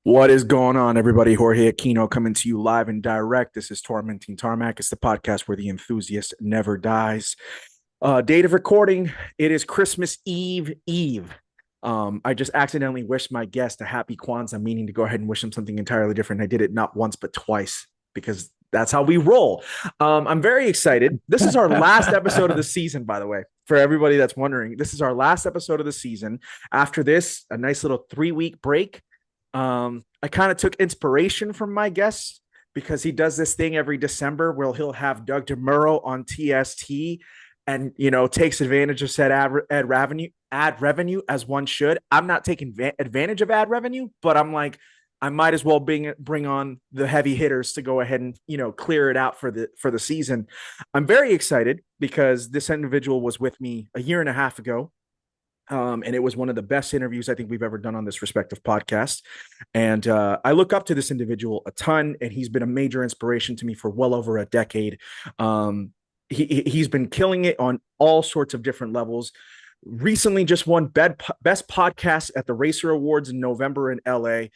What is going on, everybody? Jorge Aquino coming to you live and direct. This is Tormenting Tarmac. It's the podcast where the enthusiast never dies. Date of recording, it is Christmas Eve. I just accidentally wished my guest a happy Kwanzaa, meaning to go ahead and wish him something entirely different. I did it not once, but twice because that's how we roll. I'm very excited. This is our last episode of the season, by the way. For everybody that's wondering, this is our last episode of the season. After this, a nice little 3-week break. I kind of took inspiration from my guest because he does this thing every December where he'll have Doug DeMuro on TST and takes advantage of said ad revenue as one should. I'm not taking advantage of ad revenue, but I'm like, I might as well bring on the heavy hitters to go ahead and clear it out for the season. I'm very excited because this individual was with me a year and a half ago. And it was one of the best interviews I think we've ever done on this respective podcast. And I look up to this individual a ton, and he's been a major inspiration to me for well over a decade. He's been killing it on all sorts of different levels. Recently, just won best podcast at the Racer Awards in November in LA.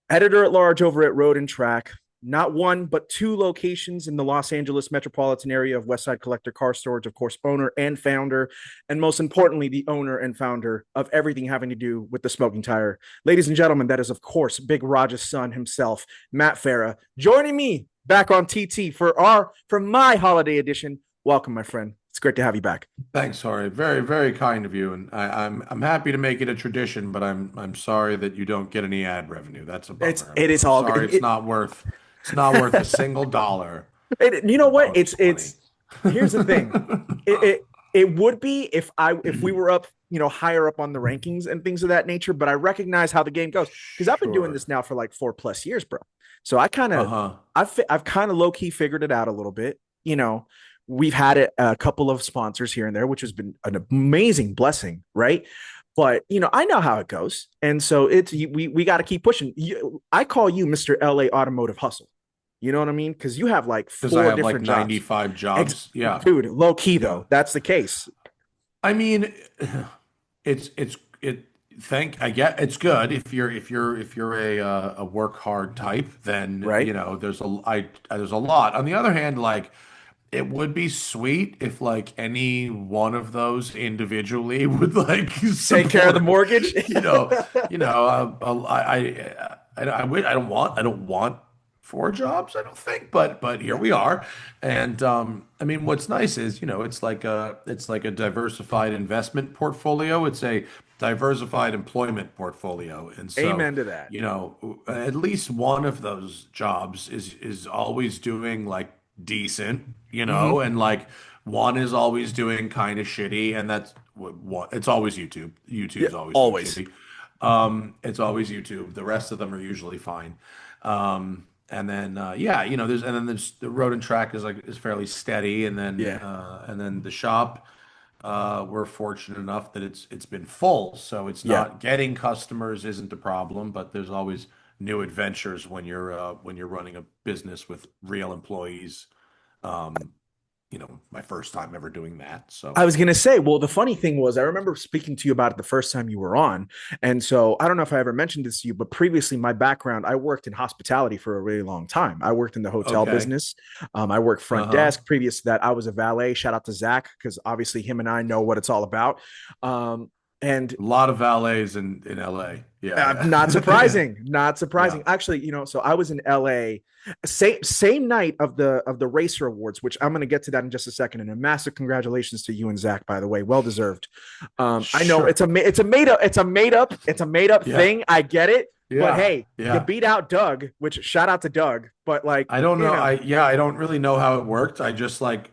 Editor at large over at Road and Track, not one, but two locations in the Los Angeles metropolitan area of Westside Collector Car Storage, of course, owner and founder, and most importantly, the owner and founder of everything having to do with the smoking tire. Ladies and gentlemen, that is, of course, Big Raj's son himself, Matt Farah, joining me back on TT for my holiday edition. Welcome, my friend. It's great to have you back. Thanks, Sorry. Very, very kind of you, and I'm happy to make it a tradition, but I'm sorry that you don't get any ad revenue. That's a It's bummer. it is I'm all sorry. good. It's not worth a single dollar You know what? bonus It's money. Here's the thing. It would be if we were up, higher up on the rankings and things of that nature, but I recognize how the game goes because I've been doing Sure. this now for like 4+ years, bro. So I kind of Uh-huh. I've kind of low key figured it out a little bit. We've had a couple of sponsors here and there, which has been an amazing blessing, right? But I know how it goes, and so we got to keep pushing. I call you Mr. LA Automotive Hustle. You know what I mean? Because you have like Because I four have like different jobs. 95 jobs. Yeah. Dude, low key Yeah. though, that's the case, I mean, it's it thank I get it's good if you're a work hard type, then right? there's a lot. On the other hand, like it would be sweet if like any one of those individually would like Take care of the support, mortgage. you know, I don't want four jobs, I don't think, but here Yeah. we are. And I mean, what's nice is, it's like a diversified investment portfolio. It's a diversified employment portfolio. And so, Amen to that. at least one of those jobs is always doing like decent, Mm-hmm. and like one is always doing kind of shitty, and that's what it's always YouTube. Yeah, YouTube's always doing always. shitty. It's always YouTube. The rest of them are usually fine. And then yeah, there's the road and track is fairly steady, Yeah. and then the shop, we're fortunate enough that it's been full, so it's Yeah. not getting customers isn't a problem, but there's always new adventures when you're running a business with real employees. Um, my first time ever doing that. So I was gonna say, well, the funny thing was, I remember speaking to you about it the first time you were on, and so I don't know if I ever mentioned this to you, but previously, my background, I worked in hospitality for a really long time. I worked in the hotel okay. business. I worked front Uh-huh. desk. Previous to that, I was a valet. Shout out to Zach because obviously him and I know what it's all about. And A lot of valets in LA. Yeah, Not yeah. surprising. Not Yeah. surprising. Actually, so I was in LA, same night of the Racer Awards, which I'm going to get to that in just a second. And a massive congratulations to you and Zach, by the way, well deserved. I know Sure. it's a made up Yeah. thing. I get it, but Yeah. hey, you Yeah. beat out Doug, which shout out to Doug. But like, I don't know. I don't really know how it worked. I just like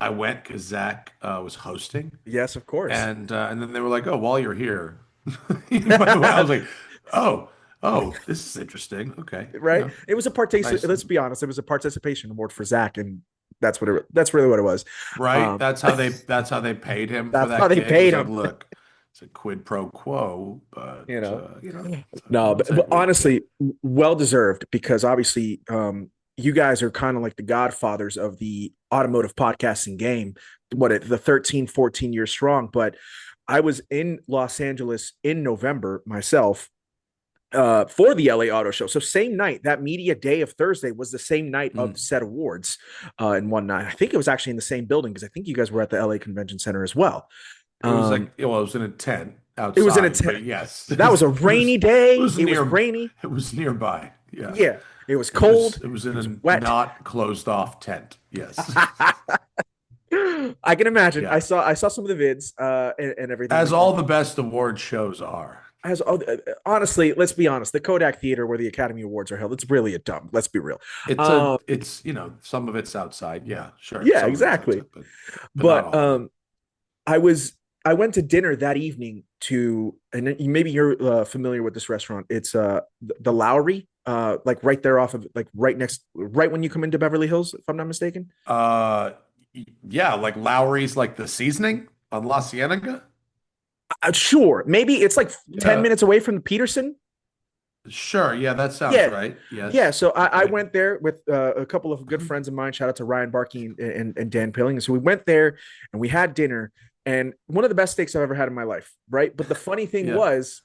I went because Zach was hosting, yes, of course. and then they were like, "Oh, while you're here." By the way, I was like, "Oh, oh, this is interesting." Okay, Right? It was a participation. nice. Let's be honest, it was a participation award for Zach, and that's really what it was. Right? Um, That's how they paid him for that's how that they gig. It paid was like, him. look, it's a quid pro quo, but you know no, we'll but take what we can get. honestly, well deserved because obviously, you guys are kind of like the godfathers of the automotive podcasting game. The 13, 14 years strong. But I was in Los Angeles in November myself, for the LA Auto Show. So same night, that media day of Thursday was the same night of Mm. said awards in one night. I think it was actually in the same building because I think you guys were at the LA Convention Center as well. It was like, Um, well, it was in a tent it was in a outside, tent. but yes, That was a rainy it day. was It was near, rainy. it was nearby. Yeah, Yeah, it was cold. it was It in was a wet. not closed off tent. Yes, I can imagine. yeah, I saw some of the vids and everything as like that. all the best award shows are. As honestly, let's be honest, the Kodak Theater where the Academy Awards are held, it's really a dump. Let's be real. Um, It's some of it's outside. Yeah, sure, yeah, some of it's exactly. outside, but not But all of it. I was I went to dinner that evening to, and maybe you're familiar with this restaurant. It's the Lowry, like right there off of like right when you come into Beverly Hills, if I'm not mistaken. Uh, yeah, like Lowry's, like the seasoning on La Cienega. Sure, maybe it's like 10 Yeah, minutes away from the Peterson. sure. Yeah, that sounds Yeah, right. yeah. Yes. So I Okay. went there with a couple of good friends of mine. Shout out to Ryan Barkey and Dan Pilling. So we went there and we had dinner, and one of the best steaks I've ever had in my life. Right, but the funny thing Yeah. was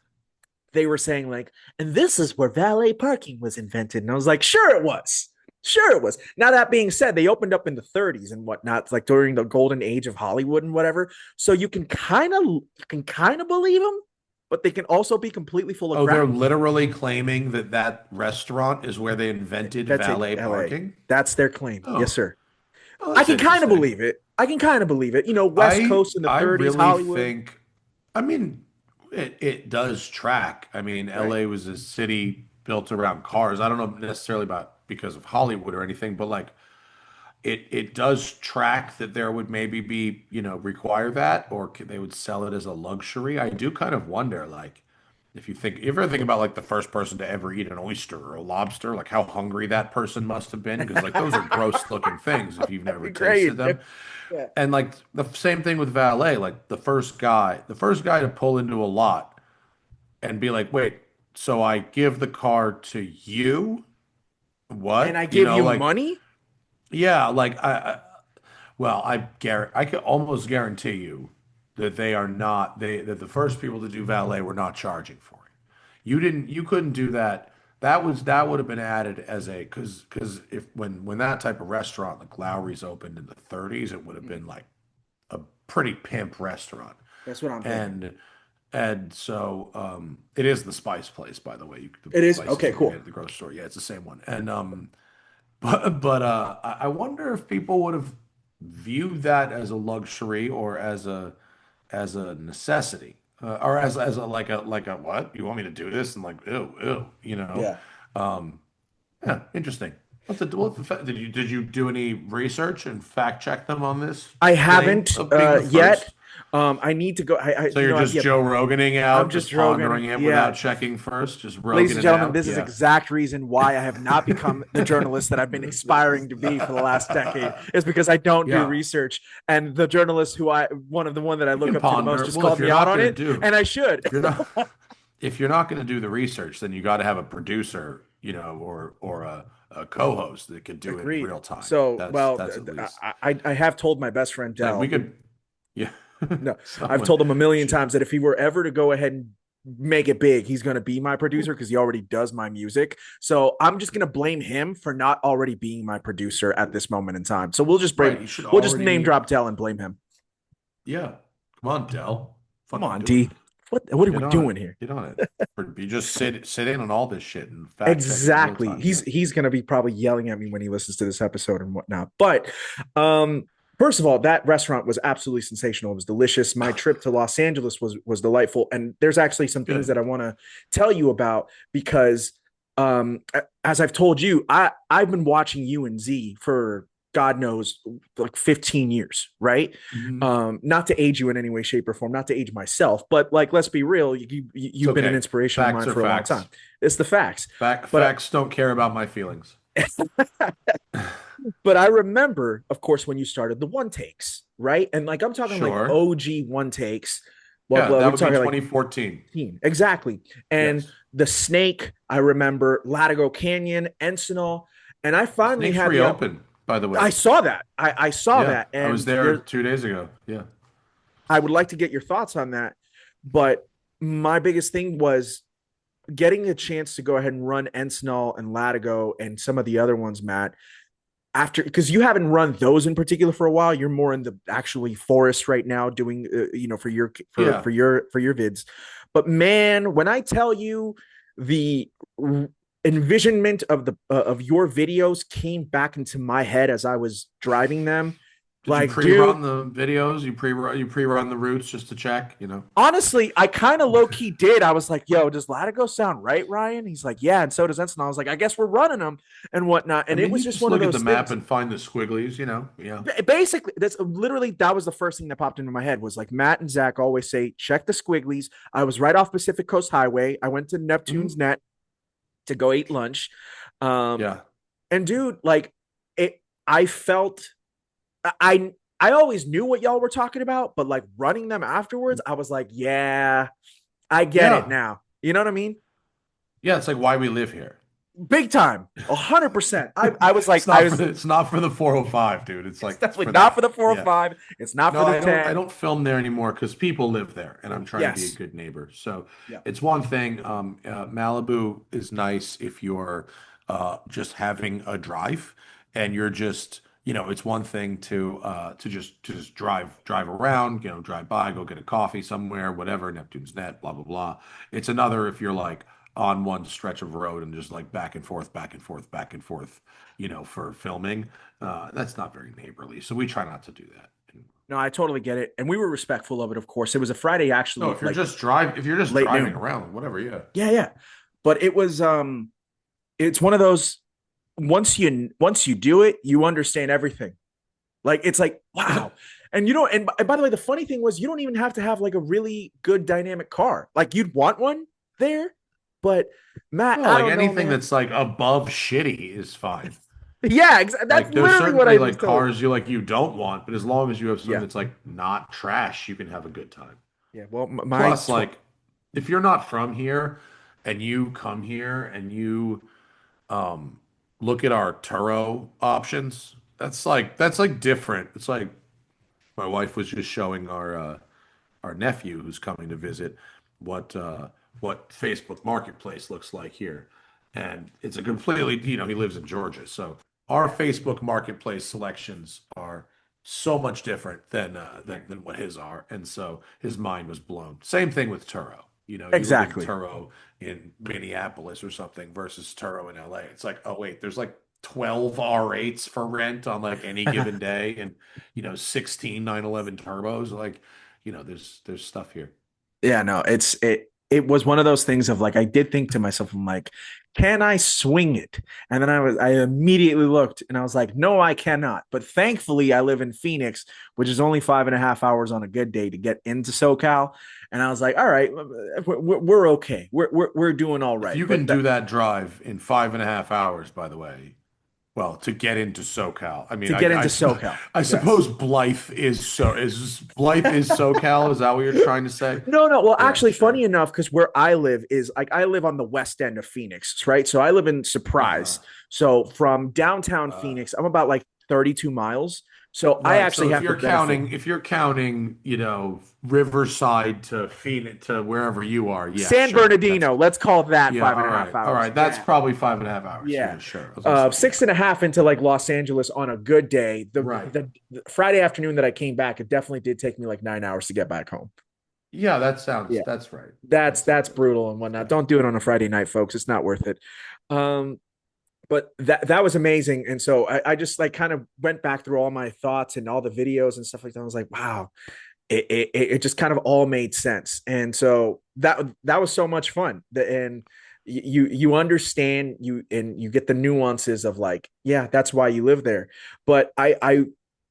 they were saying like, and this is where valet parking was invented. And I was like, sure it was. Sure it was. Now that being said, they opened up in the 30s and whatnot, like during the golden age of Hollywood and whatever. So you can kind of believe them, but they can also be completely full of Oh, they're crap. literally claiming that that restaurant is where they invented That's it, valet LA. parking. That's their claim. Yes, Oh, sir. oh, I that's can kind of interesting. believe it. I can kind of believe it. West Coast in the I 30s, really Hollywood. think, I mean, it does track. I mean, Right. LA was a city built around cars. I don't know necessarily about because of Hollywood or anything, but like it does track that there would maybe be, require that, or they would sell it as a luxury. I do kind of wonder, like, if you ever think about like the first person to ever eat an oyster or a lobster, like how hungry that person must have been, because like those are gross looking things if you've That'd never be tasted great. them. Yeah. And like the same thing with valet, like the first guy to pull into a lot and be like, wait, so I give the car to you? And I What? give you Like, money yeah, like well, I could almost guarantee you that they are not that the first people to do valet were not charging for it. You couldn't do that. That would have been added as a because if when that type of restaurant like Lowry's opened in the 30s, it would have been like a pretty pimp restaurant. That's what I'm thinking. And so it is the Spice Place, by the way. The It is spices okay. you can get Cool. at the grocery store. Yeah, it's the same one. And I wonder if people would have viewed that as a luxury or as a necessity, or as a what? You want me to do this? And like, ew, ew, Yeah. Um, yeah, interesting. Did you do any research and fact check them on this I claim haven't of being the yet. first? I need to go. So you're just Yeah. Joe Roganing I'm out, just just Rogan. pondering it Yeah, without checking first, just ladies and Roganing gentlemen, out. this is Yeah. exact reason why I have not become the journalist that I've been aspiring to be for the last decade. Is because I don't do Yeah. research, and the journalist who the one that I You look can up to the most ponder. just Well, if called me you're out not on going to it, do, and I should. if you're not, if you're not going to do the research, then you got to have a producer, or a co-host that could do it in Agreed. real time. So, That's well, that's at least I have told my best friend like we Dell. could, yeah. No, I've Someone told him a million should, times that if he were ever to go ahead and make it big, he's going to be my producer because he already does my music. So I'm just going to blame him for not already being my producer at this moment in time. So right. You should we'll just already name be. drop Dell and blame him. Yeah. Come on, Dell. Come Fucking on, do it. D. What are we Get on it. doing here? Get on it. Or you just sit in on all this shit and fact check it in real Exactly. time. He's going to be probably yelling at me when he listens to this episode and whatnot. But um, first of all, that restaurant was absolutely sensational. It was delicious. My Yeah. trip to Los Angeles was delightful. And there's actually some things Good. that I want to tell you about because as I've told you, I've been watching you and Z for God knows like 15 years, right? Mhm. Not to age you in any way, shape, or form, not to age myself, but like let's be real, It's you've been an okay. inspiration of Facts mine are for a long time. facts. It's the facts. But Facts don't care about my feelings. but I remember, of course, when you started the one takes, right? And like I'm talking like Sure. OG one takes. Well, Yeah, blah, that we're would be talking like 2014. exactly. And Yes. the snake, I remember Latigo Canyon, Encinal, and I The finally snake's had the reopened, by the I way. saw that. I saw Yeah, that, I was and there there's 2 days ago. Yeah. I would like to get your thoughts on that. But my biggest thing was getting a chance to go ahead and run Encinal and Latigo and some of the other ones, Matt, after, because you haven't run those in particular for a while. You're more in the actually forest right now doing for your Yeah. for your vids. But man, when I tell you the envisionment of your videos came back into my head as I was driving them, Did you like, dude, pre-run the videos? You pre-run the routes just to check, you know? honestly, I kind of low key did. I was like, yo, does Latigo sound right, Ryan? He's like, yeah, and so does Ensign. I was like, I guess we're running them and whatnot. I And it mean, was you just just one of look at the those map things. and find the squigglies, you know? Yeah. Basically, that's literally that was the first thing that popped into my head was like Matt and Zach always say, check the squigglies. I was right off Pacific Coast Highway. I went to Neptune's Hmm. Net to go eat lunch. Um, Yeah. and dude, like it, I felt I always knew what y'all were talking about, but like running them afterwards, I was like, yeah, I get it Yeah. now. You know what I mean? Yeah, it's like why we live here. Big time, 100%. I was like, It's I not for was. the 405, dude. It's It's definitely for not for that. the Yeah. 405. It's not for No, the I 10. don't film there anymore because people live there, and I'm trying to be a Yes. good neighbor. So Yeah. it's one thing. Malibu is nice if you're just having a drive, and you're just, it's one thing to just drive around, drive by, go get a coffee somewhere, whatever, Neptune's Net, blah blah blah. It's another if you're like on one stretch of road and just like back and forth, back and forth, back and forth, for filming. That's not very neighborly. So we try not to do that. No, I totally get it. And we were respectful of it, of course. It was a Friday, No, actually, like if you're just late driving noon. around, whatever, yeah. Yeah, yeah. But it's one of those once you do it, you understand everything. Like it's like, wow. And you know, and by the way, the funny thing was you don't even have to have like a really good dynamic car. Like you'd want one there, but Matt, No, I like don't know, anything man. that's like above shitty is fine. Yeah, that's Like there's literally what certainly I was like told. cars you don't want, but as long as you have something Yeah. that's like not trash, you can have a good time. Yeah. Well, Plus, like if you're not from here and you come here and you um look at our Turo options, that's like different. It's like my wife was just showing our nephew who's coming to visit what what Facebook Marketplace looks like here. And it's a completely, he lives in Georgia. So our Facebook Marketplace selections are so much different than what his are. And so his mind was blown. Same thing with Turo. You look at exactly. Turo in Minneapolis or something versus Turo in LA. It's like, oh wait, there's like 12 R8s for rent on like any given day and 16 911 turbos. Like, there's stuff here. Yeah, no, it was one of those things of like I did think to myself, I'm like, can I swing it? And then I immediately looked and I was like, no, I cannot. But thankfully, I live in Phoenix, which is only 5.5 hours on a good day to get into SoCal. And I was like, all right, we're okay. We're doing all If right. you But can do that drive in 5.5 hours, by the way, well, to get into SoCal, I mean, to get into SoCal, I yes. suppose Blythe is SoCal. Is that what you're trying to say? No, no. Well, Yeah, actually, funny sure. enough, because where I live is like I live on the west end of Phoenix, right? So I live in Uh-huh. Surprise. So from downtown Uh, Phoenix, I'm about like 32 miles. So I right. So actually have the benefit. if you're counting, Riverside to Phoenix to wherever you are, yeah, San sure. That's Bernardino, let's call that Yeah. five and All a half right. All hours. right. That's Yeah. probably 5.5 hours. Yeah. Yeah, sure. I was gonna say, yeah. 6.5 into like Los Angeles on a good day. Right. The Friday afternoon that I came back, it definitely did take me like 9 hours to get back home. Yeah, Yeah. that's right. That's That sounds that's right. brutal and whatnot. Yeah. Don't do it on a Friday night, folks. It's not worth it. Um, but that was amazing. And so I just like kind of went back through all my thoughts and all the videos and stuff like that. I was like, wow, it just kind of all made sense. And so that was so much fun. And you understand you and you get the nuances of like, yeah, that's why you live there. But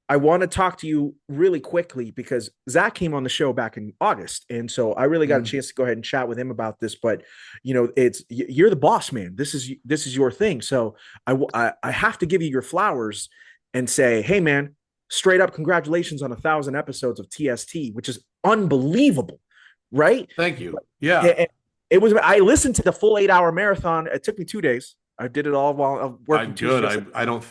I want to talk to you really quickly because Zach came on the show back in August, and so I really got a Mm. chance to go ahead and chat with him about this. But it's you're the boss man. This is your thing. So I have to give you your flowers and say, hey man, straight up congratulations on 1,000 episodes of TST, which is unbelievable, right? Thank you. Yeah. It, it was. I listened to the full 8 hour marathon. It took me 2 days. I did it all while working I'm two good. shifts. I don't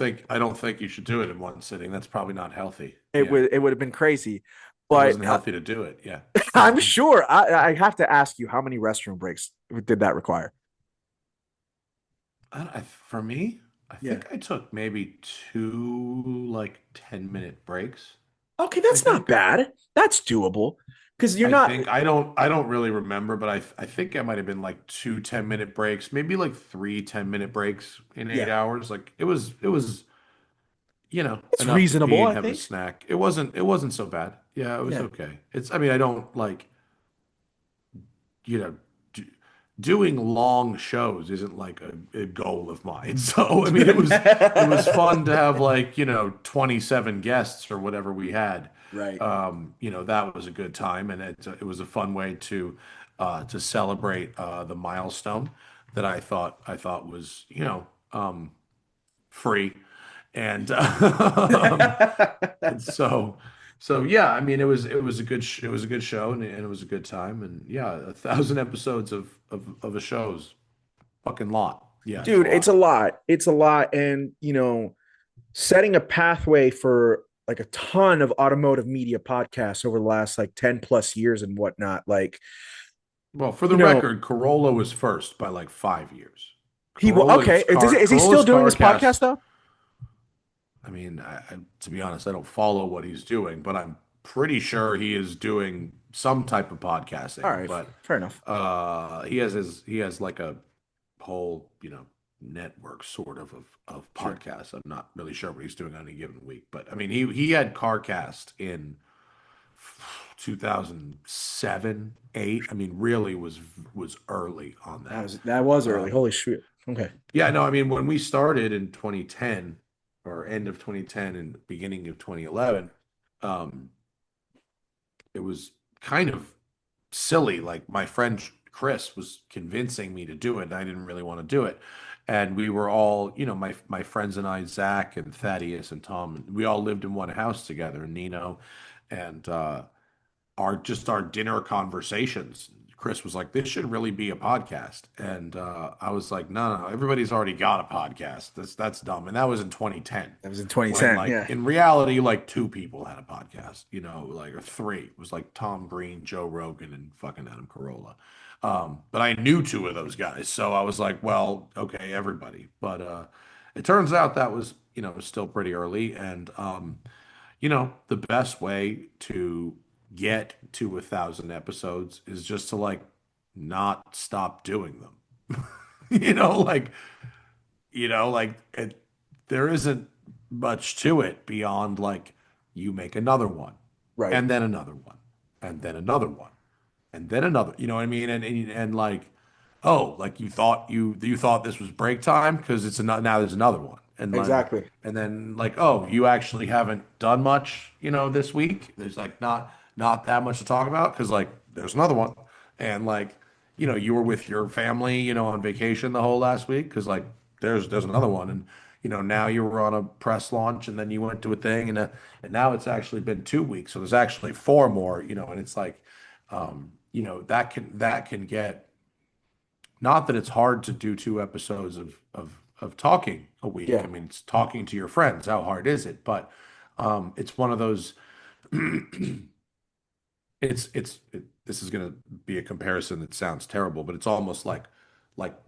think you should do it in one sitting. That's probably not healthy. It Yeah. would it would have been crazy. It But wasn't healthy to do it. Yeah. I'm sure I have to ask you, how many restroom breaks did that require? For me, I Yeah. think I took maybe two like 10-minute breaks, Okay, I that's not think. bad. That's doable because you're I not. think I don't really remember, but I think it might have been like two 10-minute breaks, maybe like three 10-minute breaks in eight Yeah, hours. Like it was, it's enough to reasonable, pee and I have a think. snack. It wasn't so bad. Yeah, it was Yeah. okay. I mean, I don't like, you know, do, doing long shows isn't like a goal of mine. So, I mean, it was fun to have like, 27 guests or whatever we had. Right. That was a good time, and it was a fun way to celebrate the milestone that I thought was, free. And and so yeah, I mean it was a good show, and it was a good time, and yeah, 1,000 episodes of a show's fucking lot. Yeah, it's a Dude, it's a lot. lot. It's a lot. And, setting a pathway for like a ton of automotive media podcasts over the last like 10 plus years and whatnot. Like, Well, for you the know, record, Corolla was first by like 5 years. he will, okay. Is he still Corolla's doing this podcast CarCast. though? I mean, to be honest, I don't follow what he's doing, but I'm pretty sure he is doing some type of All podcasting. right. But Fair enough. he has like a whole, network sort of Sure. podcasts. I'm not really sure what he's doing on any given week, but I mean, he had CarCast in 2007, 8. I mean, really was early on That that. was that was early. Um, Holy shit. Okay. yeah, no, I mean, when we started in 2010 or end of 2010 and beginning of 2011, um, it was kind of silly. Like my friend Chris was convincing me to do it, and I didn't really want to do it. And we were all, my friends and I, Zach and Thaddeus and Tom, we all lived in one house together, Nino, and our dinner conversations. Chris was like, "This should really be a podcast," and I was like, "No, no, everybody's already got a podcast. That's dumb." And that was in 2010, That was in when 2010. like Yeah. in reality, like two people had a podcast, like or three. It was like Tom Green, Joe Rogan, and fucking Adam Carolla. But I knew two of those guys, so I was like, "Well, okay, everybody." But it turns out that was, still pretty early, and the best way to get to 1,000 episodes is just to like not stop doing them. You know, like, there isn't much to it beyond like you make another one Right. and then another one and then another one and then another. You know what I mean? And like, oh, like you thought this was break time because it's another, now there's another one, Exactly. and then like, oh, you actually haven't done much, this week. There's like not that much to talk about because like there's another one, and like, you were with your family, on vacation the whole last week because like there's another one, and now you were on a press launch, and then you went to a thing, and now it's actually been 2 weeks, so there's actually four more, and it's like, that can get, not that it's hard to do two episodes of talking a week. I Yeah. mean, it's talking to your friends. How hard is it? But it's one of those. This is going to be a comparison that sounds terrible, but it's almost like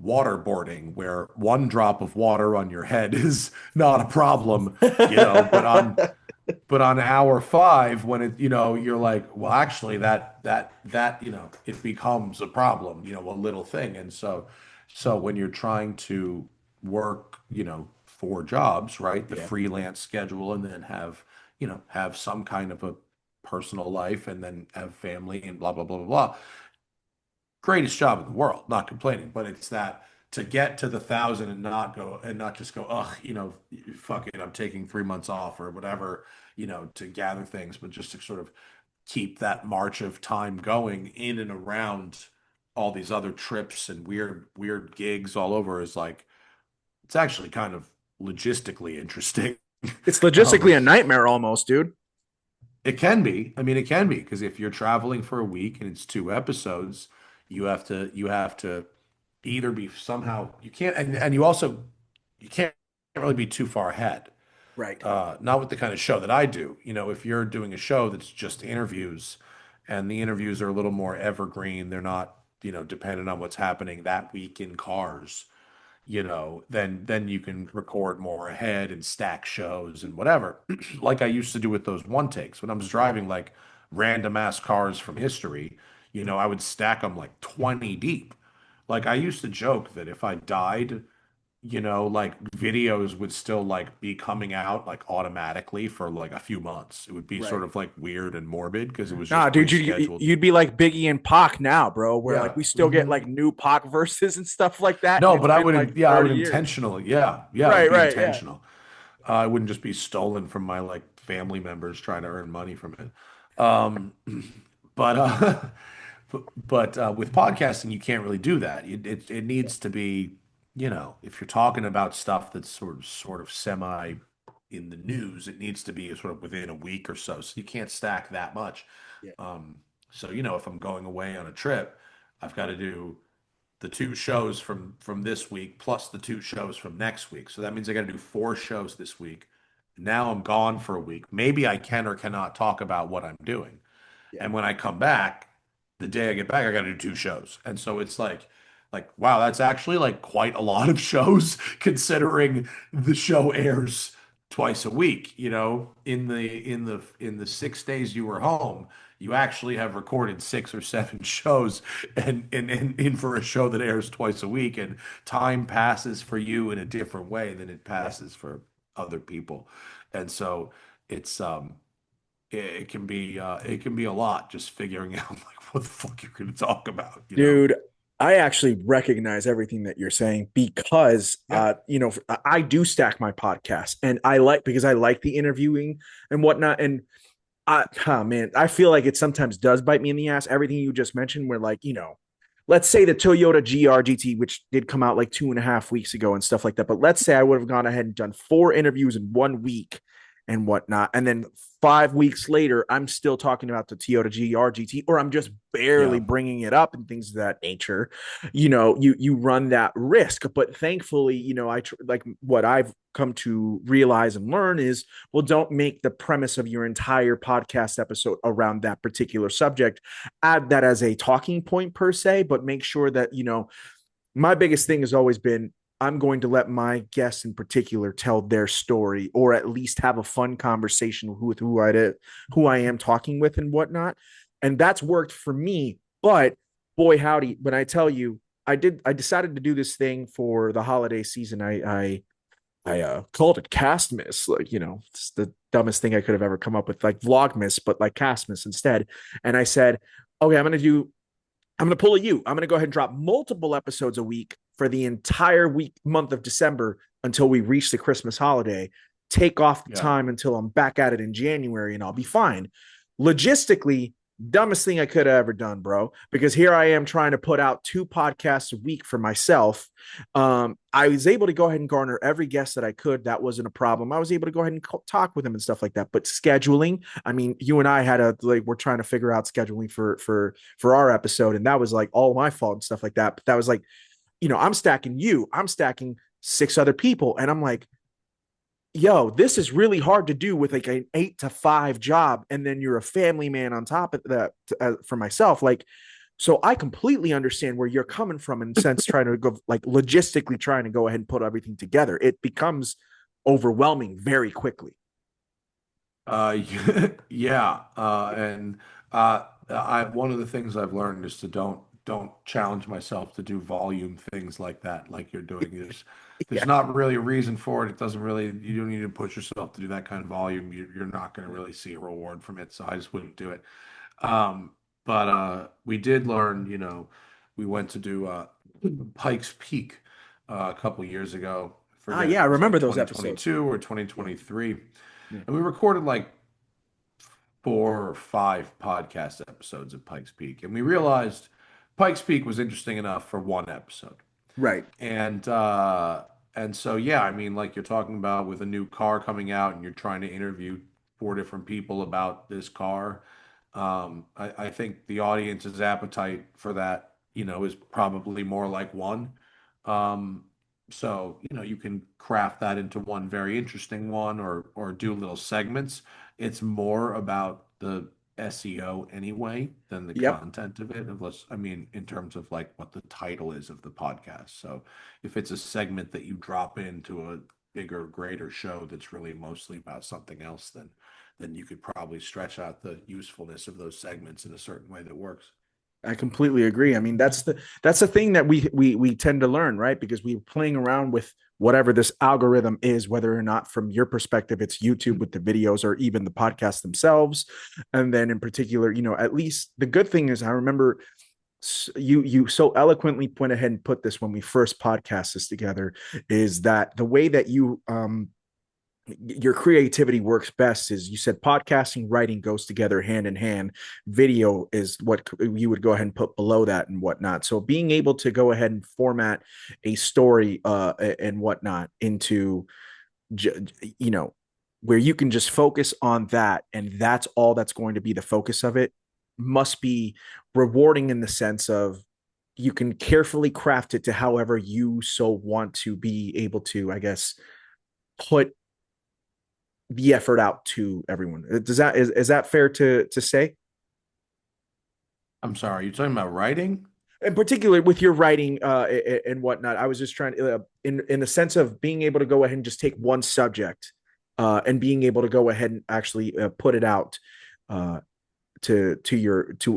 waterboarding, where one drop of water on your head is not a problem, but on hour five, when you're like, well, actually that it becomes a problem, a little thing. And so when you're trying to work, four jobs, right? The Yeah. freelance schedule, and then have some kind of a personal life, and then have family, and blah blah blah blah blah. Greatest job in the world, not complaining, but it's that, to get to the 1,000 and not just go, ugh, fuck it, I'm taking 3 months off or whatever, to gather things, but just to sort of keep that march of time going in and around all these other trips and weird gigs all over, is like, it's actually kind of logistically interesting. It's Um, logistically a nightmare almost, dude. it can be. I mean, it can be, because if you're traveling for a week and it's two episodes, you have to either be somehow, you can't, and you also, you can't really be too far ahead. Right. Not with the kind of show that I do. If you're doing a show that's just interviews and the interviews are a little more evergreen, they're not, dependent on what's happening that week in cars, then you can record more ahead and stack shows and whatever. Like I used to do with those one takes when I was driving like random ass cars from history, I would stack them like 20 deep. Like I used to joke that if I died, like videos would still like be coming out like automatically for like a few months. It would be sort Right. of like weird and morbid because it was Nah, just dude, you pre-scheduled. you'd be like Biggie and Pac now, bro. Where like Yeah. we still get like new Pac verses and stuff like that, and No, it's but I been would, like yeah, I would 30 years. intentionally, yeah, it would Right, be right, yeah, intentional. I wouldn't just be stolen from my like family members trying to earn money from it. But with podcasting, you can't really do that. It needs to be, if you're talking about stuff that's sort of semi in the news, it needs to be sort of within a week or so. So you can't stack that much. yeah, Um, so if I'm going away on a trip, I've got to do the two shows from this week plus the two shows from next week. So that means I got to do four shows this week. Now I'm gone for a week. Maybe I can or cannot talk about what I'm doing. yeah. And when I come back, the day I get back, I got to do two shows. And so it's like wow, that's actually like quite a lot of shows considering the show airs twice a week, in the 6 days you were home, you actually have recorded 6 or 7 shows and in for a show that airs twice a week and time passes for you in a different way than it Yeah. passes for other people. And so it's it can be a lot just figuring out like what the fuck you're going to talk about. Dude, I actually recognize everything that you're saying because Yeah. I do stack my podcast and I like because I like the interviewing and whatnot. And oh man, I feel like it sometimes does bite me in the ass. Everything you just mentioned, where like, let's say the Toyota GR which did come out like 2.5 weeks ago and stuff like that. But let's say I would have gone ahead and done 4 interviews in 1 week and whatnot. And then 5 weeks later, I'm still talking about the Toyota GR or I'm just barely Yeah. bringing it up and things of that nature. You run that risk. But thankfully, like what I've come to realize and learn is, well, don't make the premise of your entire podcast episode around that particular subject. Add that as a talking point per se, but make sure that, my biggest thing has always been, I'm going to let my guests in particular tell their story or at least have a fun conversation with who I am talking with and whatnot. And that's worked for me. But boy, howdy, when I tell you, I decided to do this thing for the holiday season. I called it Castmas, like, it's the dumbest thing I could have ever come up with, like Vlogmas, but like Castmas instead. And I said, okay, I'm going to pull a you. I'm going to go ahead and drop multiple episodes a week for the entire month of December until we reach the Christmas holiday. Take off the Yeah. time until I'm back at it in January and I'll be fine. Logistically, dumbest thing I could have ever done, bro, because here I am trying to put out 2 podcasts a week for myself. I was able to go ahead and garner every guest that I could. That wasn't a problem. I was able to go ahead and talk with them and stuff like that. But scheduling, I mean, you and I had we're trying to figure out scheduling for our episode, and that was like all my fault and stuff like that. But that was like, I'm stacking 6 other people, and I'm like, yo, this is really hard to do with like an 8 to 5 job. And then you're a family man on top of that for myself. Like, so I completely understand where you're coming from in sense, trying to go like logistically trying to go ahead and put everything together. It becomes overwhelming very quickly. Yeah, and I one of the things I've learned is to don't challenge myself to do volume things like that, like you're doing. There's Yeah. not really a reason for it. It doesn't really, you don't need to push yourself to do that kind of volume. You're not going to really see a reward from it, so I just wouldn't do it. Um, but we did learn, we went to do Pikes Peak a couple years ago. Forget if Yeah, I it was remember like those episodes. 2022 or Yeah. 2023. Yeah. And we recorded like 4 or 5 podcast episodes of Pikes Peak, and we realized Pikes Peak was interesting enough for one episode. Right. And and so yeah, I mean, like you're talking about with a new car coming out, and you're trying to interview 4 different people about this car. I think the audience's appetite for that, is probably more like one. Um, So, you can craft that into one very interesting one or do little segments. It's more about the SEO anyway than the Yep. content of it, unless, I mean, in terms of like what the title is of the podcast. So, if it's a segment that you drop into a bigger, greater show that's really mostly about something else, then you could probably stretch out the usefulness of those segments in a certain way that works. I completely agree. I mean, that's the thing that we tend to learn, right? Because we're playing around with whatever this algorithm is, whether or not from your perspective it's YouTube with the videos or even the podcasts themselves. And then in particular, at least the good thing is I remember you so eloquently went ahead and put this when we first podcast this together, is that the way that your creativity works best is, you said podcasting, writing goes together hand in hand. Video is what you would go ahead and put below that and whatnot. So being able to go ahead and format a story and whatnot into, you know, where you can just focus on that and that's all that's going to be the focus of it, must be rewarding in the sense of you can carefully craft it to however you so want to be able to, I guess, put the effort out to everyone. Is that fair to say? I'm sorry, are you talking about writing? In particular, with your writing and whatnot, I was just trying to, in the sense of being able to go ahead and just take one subject and being able to go ahead and actually put it out uh, to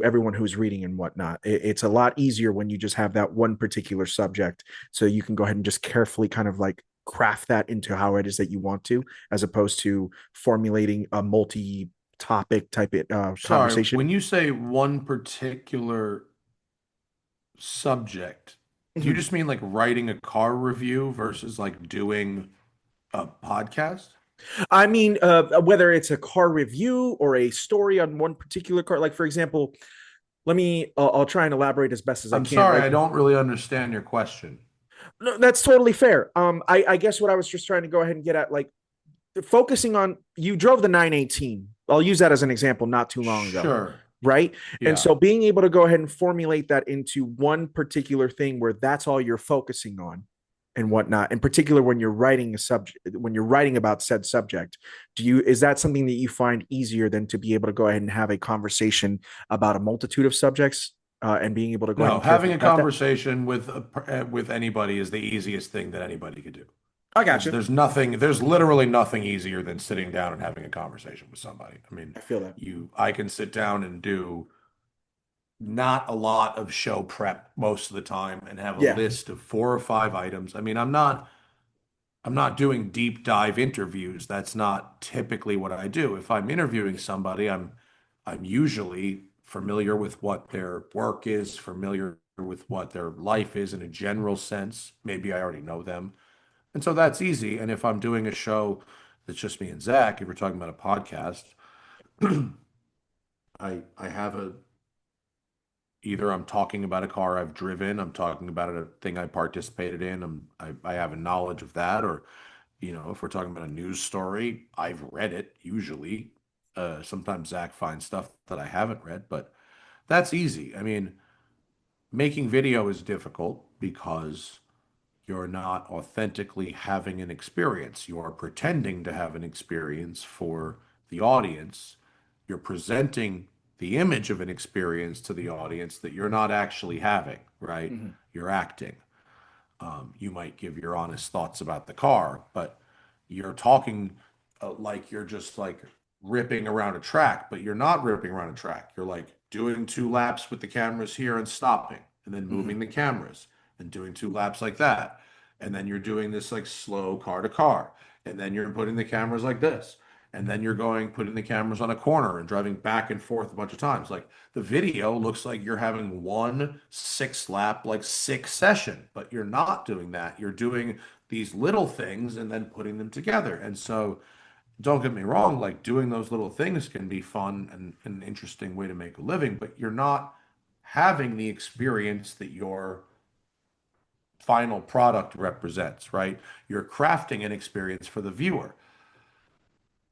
everyone who's reading and whatnot. It's a lot easier when you just have that one particular subject, so you can go ahead and just carefully kind of like craft that into how it is that you want to, as opposed to formulating a multi-topic type Sorry, conversation. when you say one particular subject, do you Mhm. just mean like writing a car review versus like doing a podcast? I mean, whether it's a car review or a story on one particular car, like for example, I'll try and elaborate as best as I I'm can. sorry, Like, I don't really understand your question. no, that's totally fair. I guess what I was just trying to go ahead and get at, like, focusing on, you drove the 918. I'll use that as an example not too long ago, Sure. right? And Yeah. so being able to go ahead and formulate that into one particular thing where that's all you're focusing on and whatnot, in particular when you're writing a subject, when you're writing about said subject, is that something that you find easier than to be able to go ahead and have a conversation about a multitude of subjects and being able to go ahead No, and having carefully a craft that? conversation with anybody is the easiest thing that anybody could do. I There's gotcha. there's nothing, there's literally nothing easier than sitting down and having a conversation with somebody. I mean, I feel that. I can sit down and do not a lot of show prep most of the time and have a Yeah. list of 4 or 5 items. I mean, I'm not doing deep dive interviews. That's not typically what I do. If I'm interviewing somebody, I'm usually familiar with what their work is, familiar with what their life is in a general sense. Maybe I already know them. And so that's easy. And if I'm doing a show that's just me and Zach, if we're talking about a podcast, I have a either I'm talking about a car I've driven, I'm talking about a thing I participated in, I have a knowledge of that, or if we're talking about a news story, I've read it usually. Sometimes Zach finds stuff that I haven't read, but that's easy. I mean, making video is difficult because you're not authentically having an experience. You are pretending to have an experience for the audience. You're presenting the image of an experience to the audience that you're not actually having, right? Mhm. You're acting. You might give your honest thoughts about the car, but you're talking like you're just like ripping around a track, but you're not ripping around a track. You're like doing 2 laps with the cameras here and stopping, and then Mhm. moving the cameras and doing 2 laps like that. And then you're doing this like slow car to car. And then you're putting the cameras like this. And then you're putting the cameras on a corner and driving back and forth a bunch of times. Like the video looks like you're having one 6 lap, like six session, but you're not doing that. You're doing these little things and then putting them together. And so don't get me wrong, like doing those little things can be fun and an interesting way to make a living, but you're not having the experience that your final product represents, right? You're crafting an experience for the viewer.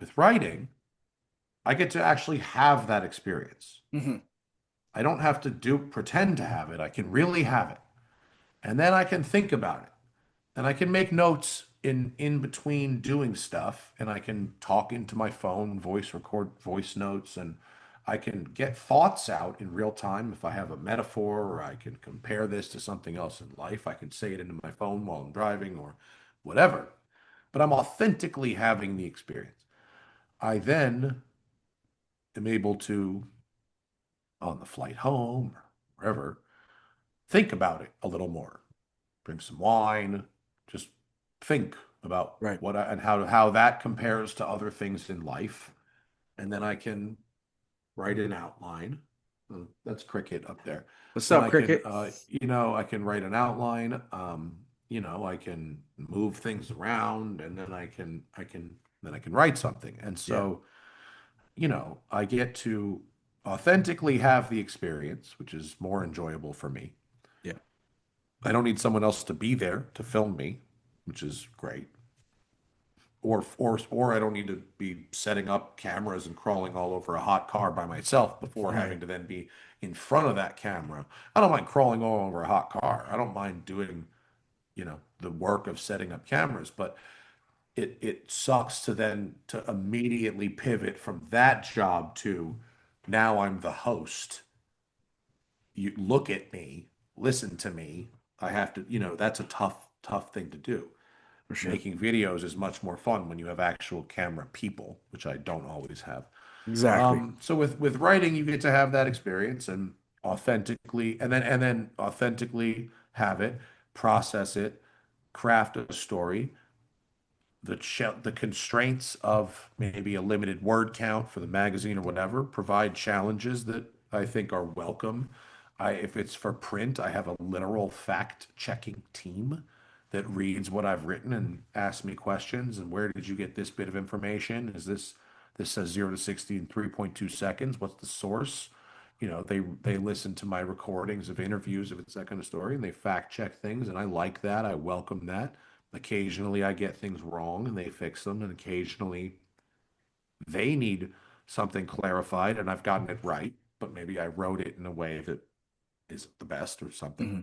With writing, I get to actually have that experience. Mhm. I don't have to pretend to have it. I can really have it. And then I can think about it. and I can make notes in between doing stuff, and I can talk into my phone, voice record voice notes, and I can get thoughts out in real time. If I have a metaphor, or I can compare this to something else in life, I can say it into my phone while I'm driving or whatever. But I'm authentically having the experience. I then am able to, on the flight home or wherever, think about it a little more. Drink some wine, just think about Right. what and how that compares to other things in life, and then I can write an outline. That's cricket up there. What's Then up, I can, Cricket? I can write an outline. I can move things around, and then I can write something. And Yeah. so, I get to authentically have the experience, which is more enjoyable for me. Yeah. I don't need someone else to be there to film me, which is great. Or I don't need to be setting up cameras and crawling all over a hot car by myself before Right. having to then be in front of that camera. I don't mind crawling all over a hot car. I don't mind doing, the work of setting up cameras, but it sucks to then to immediately pivot from that job to now I'm the host. You look at me, listen to me. I have to, that's a tough thing to do. For sure. Making videos is much more fun when you have actual camera people, which I don't always have. Exactly. So with writing, you get to have that experience and authentically, and then authentically have it, process it, craft a story, the constraints of maybe a limited word count for the magazine or whatever provide challenges that I think are welcome. If it's for print, I have a literal fact checking team that reads what I've written and asks me questions. And where did you get this bit of information? This says 0 to 60 in 3.2 seconds? What's the source? They listen to my recordings of interviews if it's that kind of story, and they fact check things, and I like that. I welcome that. Occasionally I get things wrong and they fix them, and occasionally they need something clarified and I've gotten it right, but maybe I wrote it in a way that isn't the best or something. Hmm.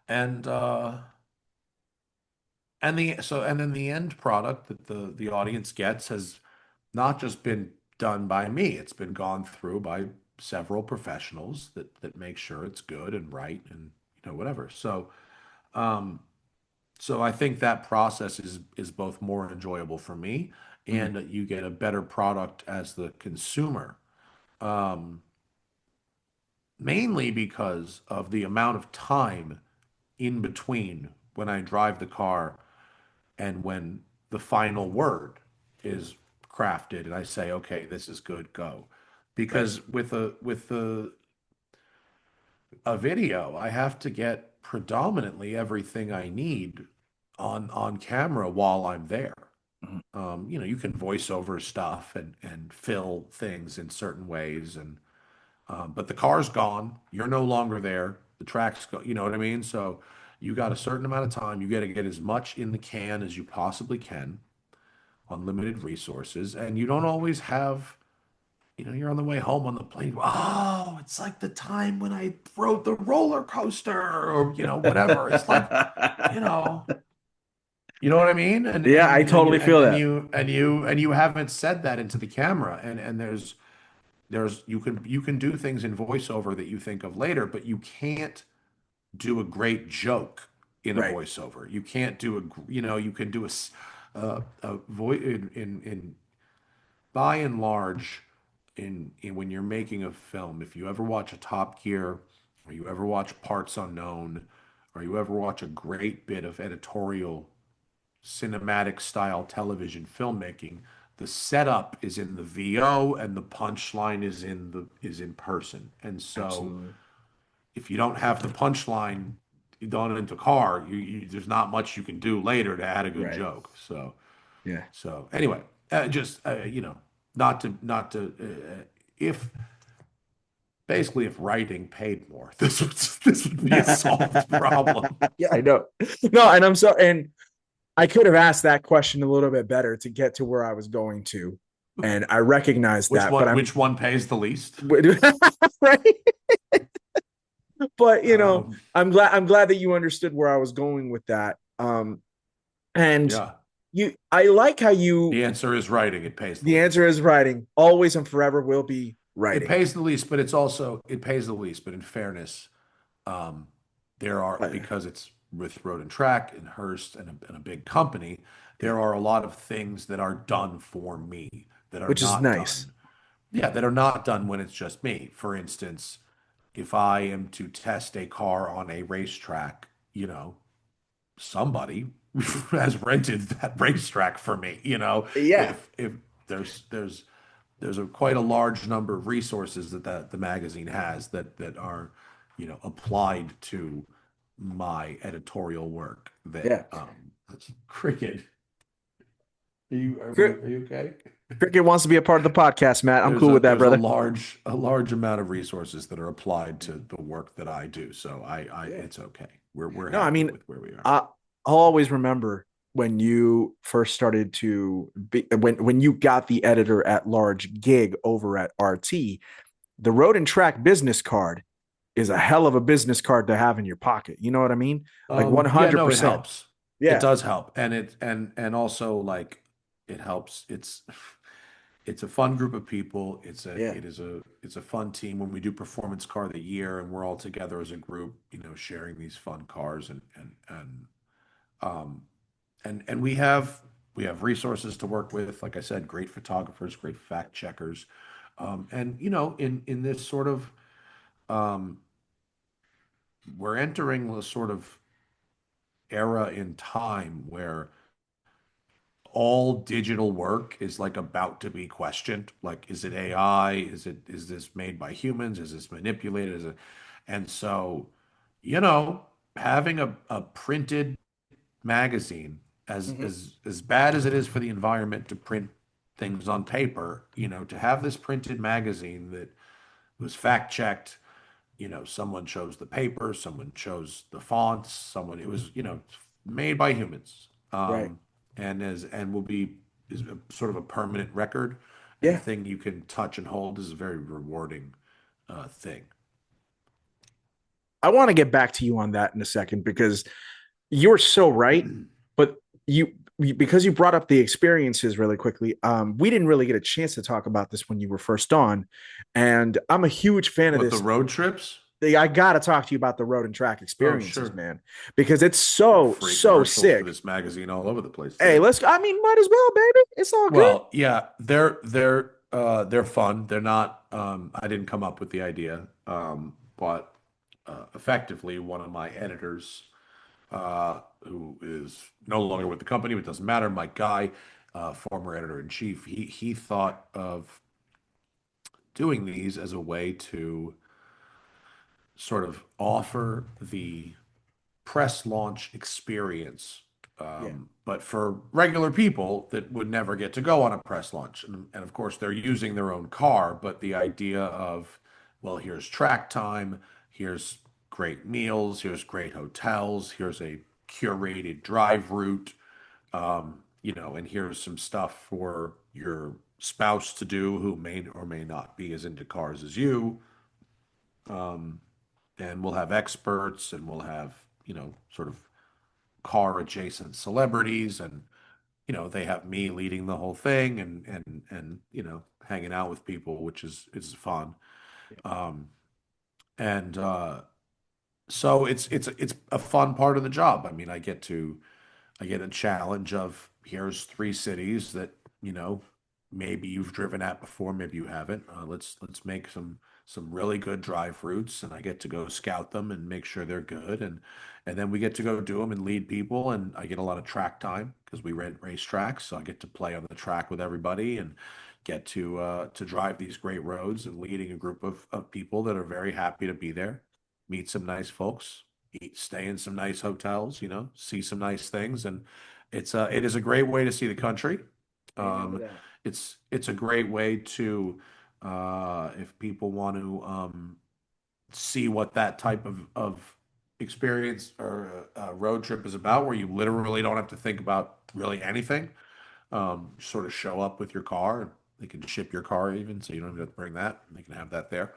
And and then the end product that the audience gets has not just been done by me, it's been gone through by several professionals that make sure it's good and right and whatever. Um So I think that process is both more enjoyable for me Hmm. and you get a better product as the consumer. Um, Mainly because of the amount of time in between when I drive the car and when the final word is crafted and I say, okay, this is good, go. Right. Because with a video, I have to get predominantly everything I need on camera while I'm there. Hmm. You can voice over stuff and fill things in certain ways, and but the car's gone. You're no longer there. The track's go. You know what I mean? So you got a certain amount of time. You got to get as much in the can as you possibly can on limited resources, and you don't always have. You're on the way home on the plane. Oh, it's like the time when I rode the roller coaster, or whatever. It's like, you know, you know what I mean? And Yeah, and I you and you totally and, feel and that. you and you and you haven't said that into the camera. And there's you can do things in voiceover that you think of later, but you can't do a great joke in a Right. voiceover. You can't do you can do a voice in by and large, in when you're making a film, if you ever watch a Top Gear, or you ever watch Parts Unknown, or you ever watch a great bit of editorial cinematic style television filmmaking, the setup is in the VO and the punchline is in person. And so Absolutely. if you don't have the punchline done into car, there's not much you can do later to add a good Right. joke. So Yeah. so anyway, just if basically if writing paid more, this would be a solved problem. Yeah, I know. No, and and I could have asked that question a little bit better to get to where I was going to. And I recognize Which that, but one I'm which one pays the least? right. But Um, I'm glad that you understood where I was going with that. And yeah. I like how you The answer is writing. It pays the the answer least. is writing. Always and forever will be It writing. pays the least, but it's also it pays the least. But in fairness, um, there are Yeah, because it's with Road and Track and Hearst and a big company, there are a lot of things that are done for me that are which is not nice. done. Yeah, that are not done when it's just me. For instance, if I am to test a car on a racetrack, somebody has rented that racetrack for me. Yeah, If there's a quite a large number of resources that the magazine has that are, applied to my editorial work. That yeah. that's cricket. Are you okay? Cricket wants to be a part of the podcast, Matt. I'm There's cool a with that, there's a brother. large amount of resources that are applied to the work that I do. So I Yeah. it's okay. We're No, I happy mean, with where we are. I, I'll always remember when you first started to be when you got the editor at large gig over at RT. The Road and Track business card is a hell of a business card to have in your pocket. You know what I mean? Like Yeah, no, it 100%. helps. It Yeah. does help. And also like it helps. It's a fun group of people. Yeah. It's a fun team when we do performance car of the year and we're all together as a group, sharing these fun cars um and we have resources to work with. Like I said, great photographers, great fact checkers. And in this sort of um we're entering the sort of era in time where all digital work is like about to be questioned. Like, is it AI? Is this made by humans? Is this manipulated? And so, you know, having a printed magazine, as Mhm. as as bad as it is for the environment to print things on paper, to have this printed magazine that was fact checked, someone chose the paper, someone chose the fonts, someone it was, made by humans. Right. And will be is a, sort of a permanent record and a Yeah. thing you can touch and hold is a very rewarding thing. I want to get back to you on that in a second because you're so right. But because you brought up the experiences really quickly, we didn't really get a chance to talk about this when you were first on. And I'm a huge fan of What, the this. road trips? I got to talk to you about the road and track Oh, experiences, sure. man, because it's There are so, free so commercials for sick. this magazine all over the place Hey, too. I mean, might as well, baby. It's all good. Well, yeah, they're fun. They're not I didn't come up with the idea. But effectively one of my editors who is no longer with the company, but it doesn't matter, Mike Guy, former editor in chief, he thought of doing these as a way to sort of offer the press launch experience, Yeah. but for regular people that would never get to go on a press launch. And of course, they're using their own car, but the idea of, well, here's track time, here's great meals, here's great hotels, here's a curated drive route, and here's some stuff for your spouse to do who may or may not be as into cars as you. Um, and we'll have experts and we'll have, sort of car adjacent celebrities and they have me leading the whole thing and hanging out with people, which is fun. um and so it's a fun part of the job. I mean, I get a challenge of here's three cities that, you know, maybe you've driven at before, maybe you haven't. Let's make some really good drive routes, and I get to go scout them and make sure they're good, and then we get to go do them and lead people, and I get a lot of track time because we rent racetracks, so I get to play on the track with everybody and get to drive these great roads and leading a group of people that are very happy to be there, meet some nice folks, stay in some nice hotels, see some nice things, and it is a great way to see the country. Amen to Um, that. it's a great way to if people want to see what that type of experience or road trip is about, where you literally don't have to think about really anything. Sort of show up with your car. They can ship your car even, so you don't have to bring that. They can have that there.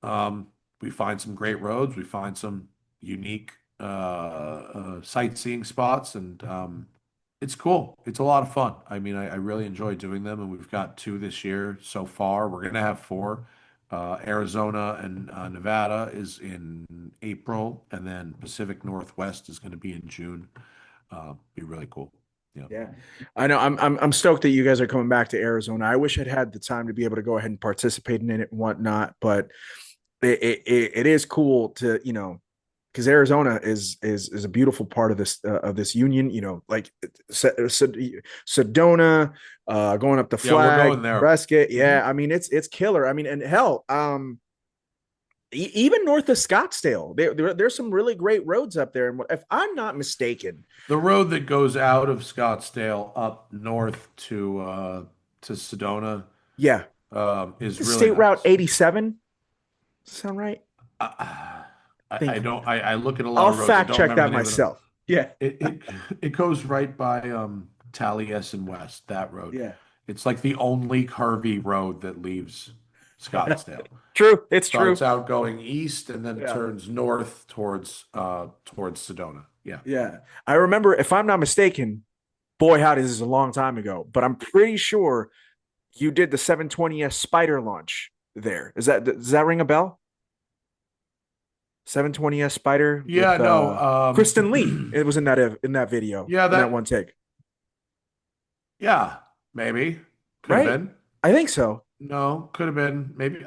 Um, we find some great roads. We find some unique sightseeing spots, and it's cool. It's a lot of fun. I mean, I really enjoy doing them, and we've got two this year so far. We're gonna have four. Arizona and Nevada is in April, and then Pacific Northwest is going to be in June. Be really cool. Yeah. Yeah, I know. I'm stoked that you guys are coming back to Arizona. I wish I'd had the time to be able to go ahead and participate in it and whatnot, but it is cool to because Arizona is a beautiful part of this union. Like Sedona, going up the Yeah, we're Flag, going there. Prescott. Mhm. Yeah, I mean it's killer. I mean, and hell, even north of Scottsdale, there's some really great roads up there. And if I'm not mistaken, The road that goes out of Scottsdale up north to Sedona yeah, is really State Route nice. 87. Sound right? I, I Think don't. I look at a lot I'll of roads. I fact don't check remember that the name of them. myself. Yeah. It goes right by Taliesin West, that road. Yeah. It's like the only curvy road that leaves Scottsdale. True. It's true. Starts out going east and then Yeah. turns north towards Sedona. Yeah. Yeah. I remember, if I'm not mistaken, boy, howdy, this is a long time ago, but I'm pretty sure you did the 720S Spider launch there. Does that ring a bell? 720S Spider Yeah, with no. Kristen Lee. It was in that video, Yeah, in that one take. yeah, maybe. Could have Right? been. I think so. No, could have been. Maybe.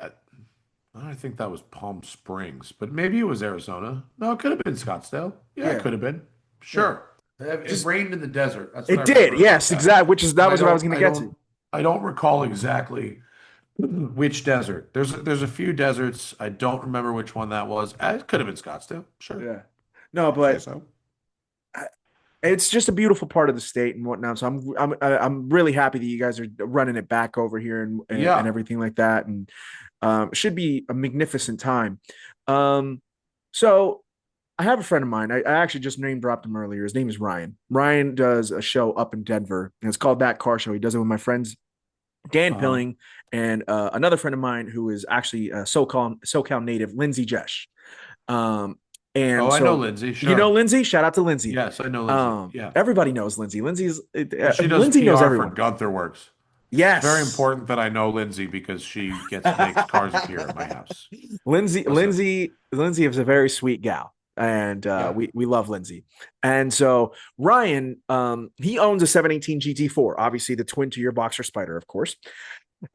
I think that was Palm Springs, but maybe it was Arizona. No, it could have been Scottsdale. Yeah, it Yeah. could have been. Yeah. Sure. It Just rained in the desert. That's what I it did. remember about Yes, that. exactly. That But was what I was going to get to. I don't recall exactly which desert. There's a few deserts. I don't remember which one that was. It could have been Scottsdale. Sure. Yeah. No, Say but so. it's just a beautiful part of the state and whatnot. So I'm really happy that you guys are running it back over here and Yeah. everything like that. And it should be a magnificent time. Um, so I have a friend of mine. I actually just name dropped him earlier. His name is Ryan. Ryan does a show up in Denver, and it's called That Car Show. He does it with my friends Dan Uh-huh. Pilling and another friend of mine who is actually a SoCal native, Lindsay Jesh. Um, Oh, and I know so Lindsay. you know Sure. Lindsay. Shout out to Lindsay. Yes, I know Lindsay. Yeah. Everybody knows Lindsay. Well, she does Lindsay knows PR for everyone. Gunther Works. It's very Yes, important that I know Lindsay because she makes cars appear at my house. Listen, Lindsay is a very sweet gal, and yeah, we love Lindsay. And so Ryan, he owns a 718 GT4, obviously the twin to your Boxer Spider, of course.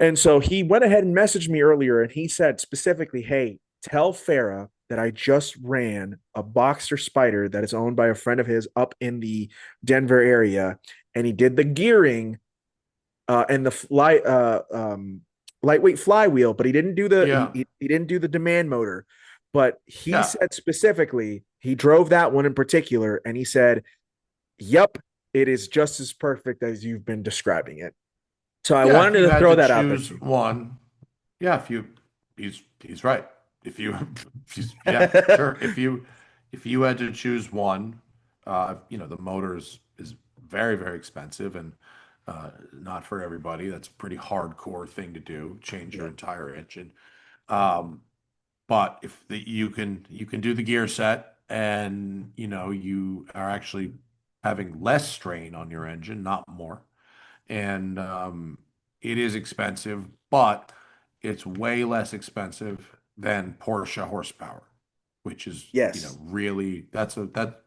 And so he went ahead and messaged me earlier, and he said specifically, "Hey, tell Farah that I just ran a Boxer Spider that is owned by a friend of his up in the Denver area, and he did the gearing and the lightweight flywheel, but he didn't do yeah, he didn't do the demand motor. But he yeah, said specifically he drove that one in particular, and he said, "Yep, it is just as perfect as you've been describing it." So I yeah. If wanted you to had throw to that out there choose to you. one, yeah, he's right. If you, yeah, sure. If you had to choose one, the motor is very, very expensive and not for everybody. That's a pretty hardcore thing to do, change your Yeah. entire engine. Um, But if you can do the gear set and you are actually having less strain on your engine, not more. And it is expensive, but it's way less expensive than Porsche horsepower, which is, Yes. really that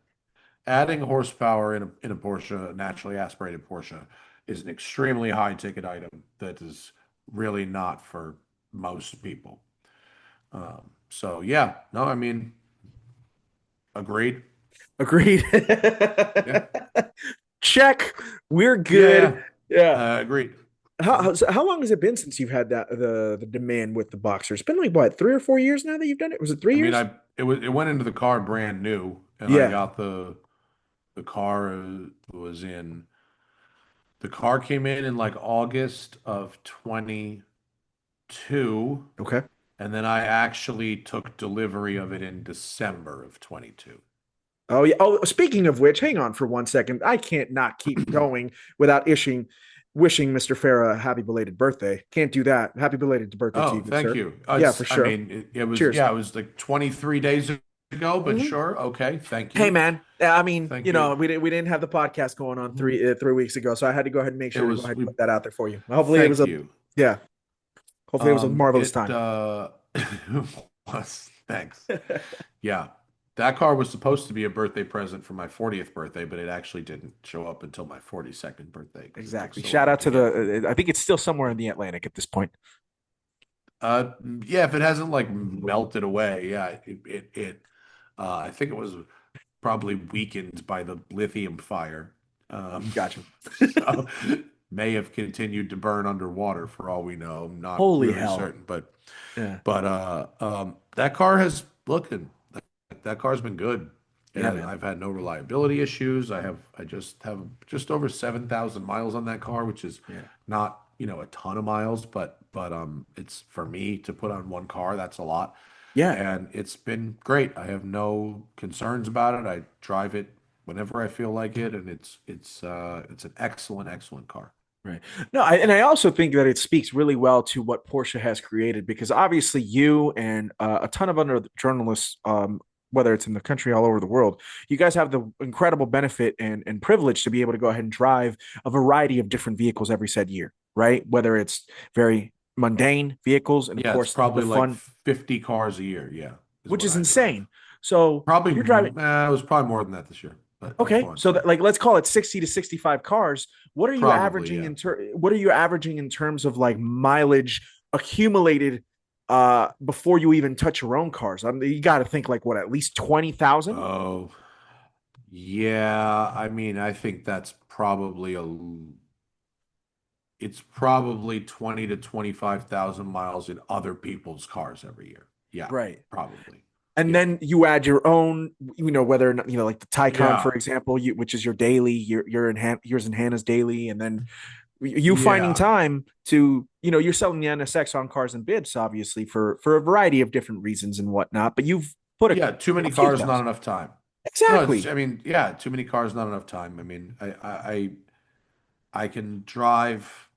adding horsepower in a Porsche, a naturally aspirated Porsche, is an extremely high ticket item that is really not for most people. So yeah, no, I mean, agreed. Agreed. Yeah, Check. We're yeah, good. yeah. Yeah. Agreed. How Mhm. so how long has it been since you've had the demand with the boxer? It's been like what, 3 or 4 years now that you've done it? Was it three I mean, years? it went into the car brand new, and I Yeah. got the car the car came in like August of 22, Okay. and then I actually took delivery of it in December of 22. Oh yeah. Oh, speaking of which, hang on for 1 second. I can't not keep going without issuing. wishing Mr. Farah a happy belated birthday. Can't do that. Happy belated birthday to Oh, you, good thank sir. you. Yeah, for I sure. mean, it was, Cheers. yeah, it was like 23 days ago, but Mhm. sure. Okay. Thank Hey, you. man. I mean, Thank you. we didn't have the podcast going on Mhm. 3 weeks ago, so I had to go ahead and make It sure to go was, ahead and we, put that out there for you. Hopefully, it was thank a you. yeah. Hopefully, it was a marvelous It time. was, thanks. Yeah. That car was supposed to be a birthday present for my 40th birthday, but it actually didn't show up until my 42nd birthday because it took Exactly. so Shout long out to to get from. the. I think it's still somewhere in the Atlantic at this point. Uh, yeah, if it hasn't like melted away, yeah, I think it was probably weakened by the lithium fire. Gotcha. So may have continued to burn underwater for all we know. I'm not Holy really hell. certain, but Yeah. that car has looking that car's been good. Yeah, man. I've had no reliability issues. I just have just over 7,000 miles on that car, which is Yeah. not, a ton of miles, but it's for me to put on one car, that's a lot. Yeah. And it's been great. I have no concerns about it. I drive it whenever I feel like it, and it's an excellent, excellent car. Right. No, and I also think that it speaks really well to what Porsche has created because obviously you and a ton of other journalists, whether it's in the country, all over the world, you guys have the incredible benefit and privilege to be able to go ahead and drive a variety of different vehicles every said year, right? Whether it's very mundane vehicles and, of Yeah, it's course, the probably like fun, 50 cars a year. Yeah, is which what is I drive. insane. So Probably, you're driving. it was probably more than that this year, but go Okay, on. so Sorry. that, like let's call it 60 to 65 cars. Probably, yeah. What are you averaging in terms of like mileage accumulated before you even touch your own cars? I mean, you got to think like what, at least 20,000? Oh, yeah. I mean, I think it's probably 20 to 25,000 miles in other people's cars every year. Yeah, Right. probably. And Yeah. then you add your own, whether or not, like the Taycan, for Yeah. example, which is your daily, yours and Hannah's daily, and then you finding Yeah. time to, you're selling the NSX on Cars and Bibs, obviously for a variety of different reasons and whatnot, but you've put Yeah, too a many few cars, not thousand. enough time. No, Exactly. I mean, yeah, too many cars, not enough time. I mean, I can drive,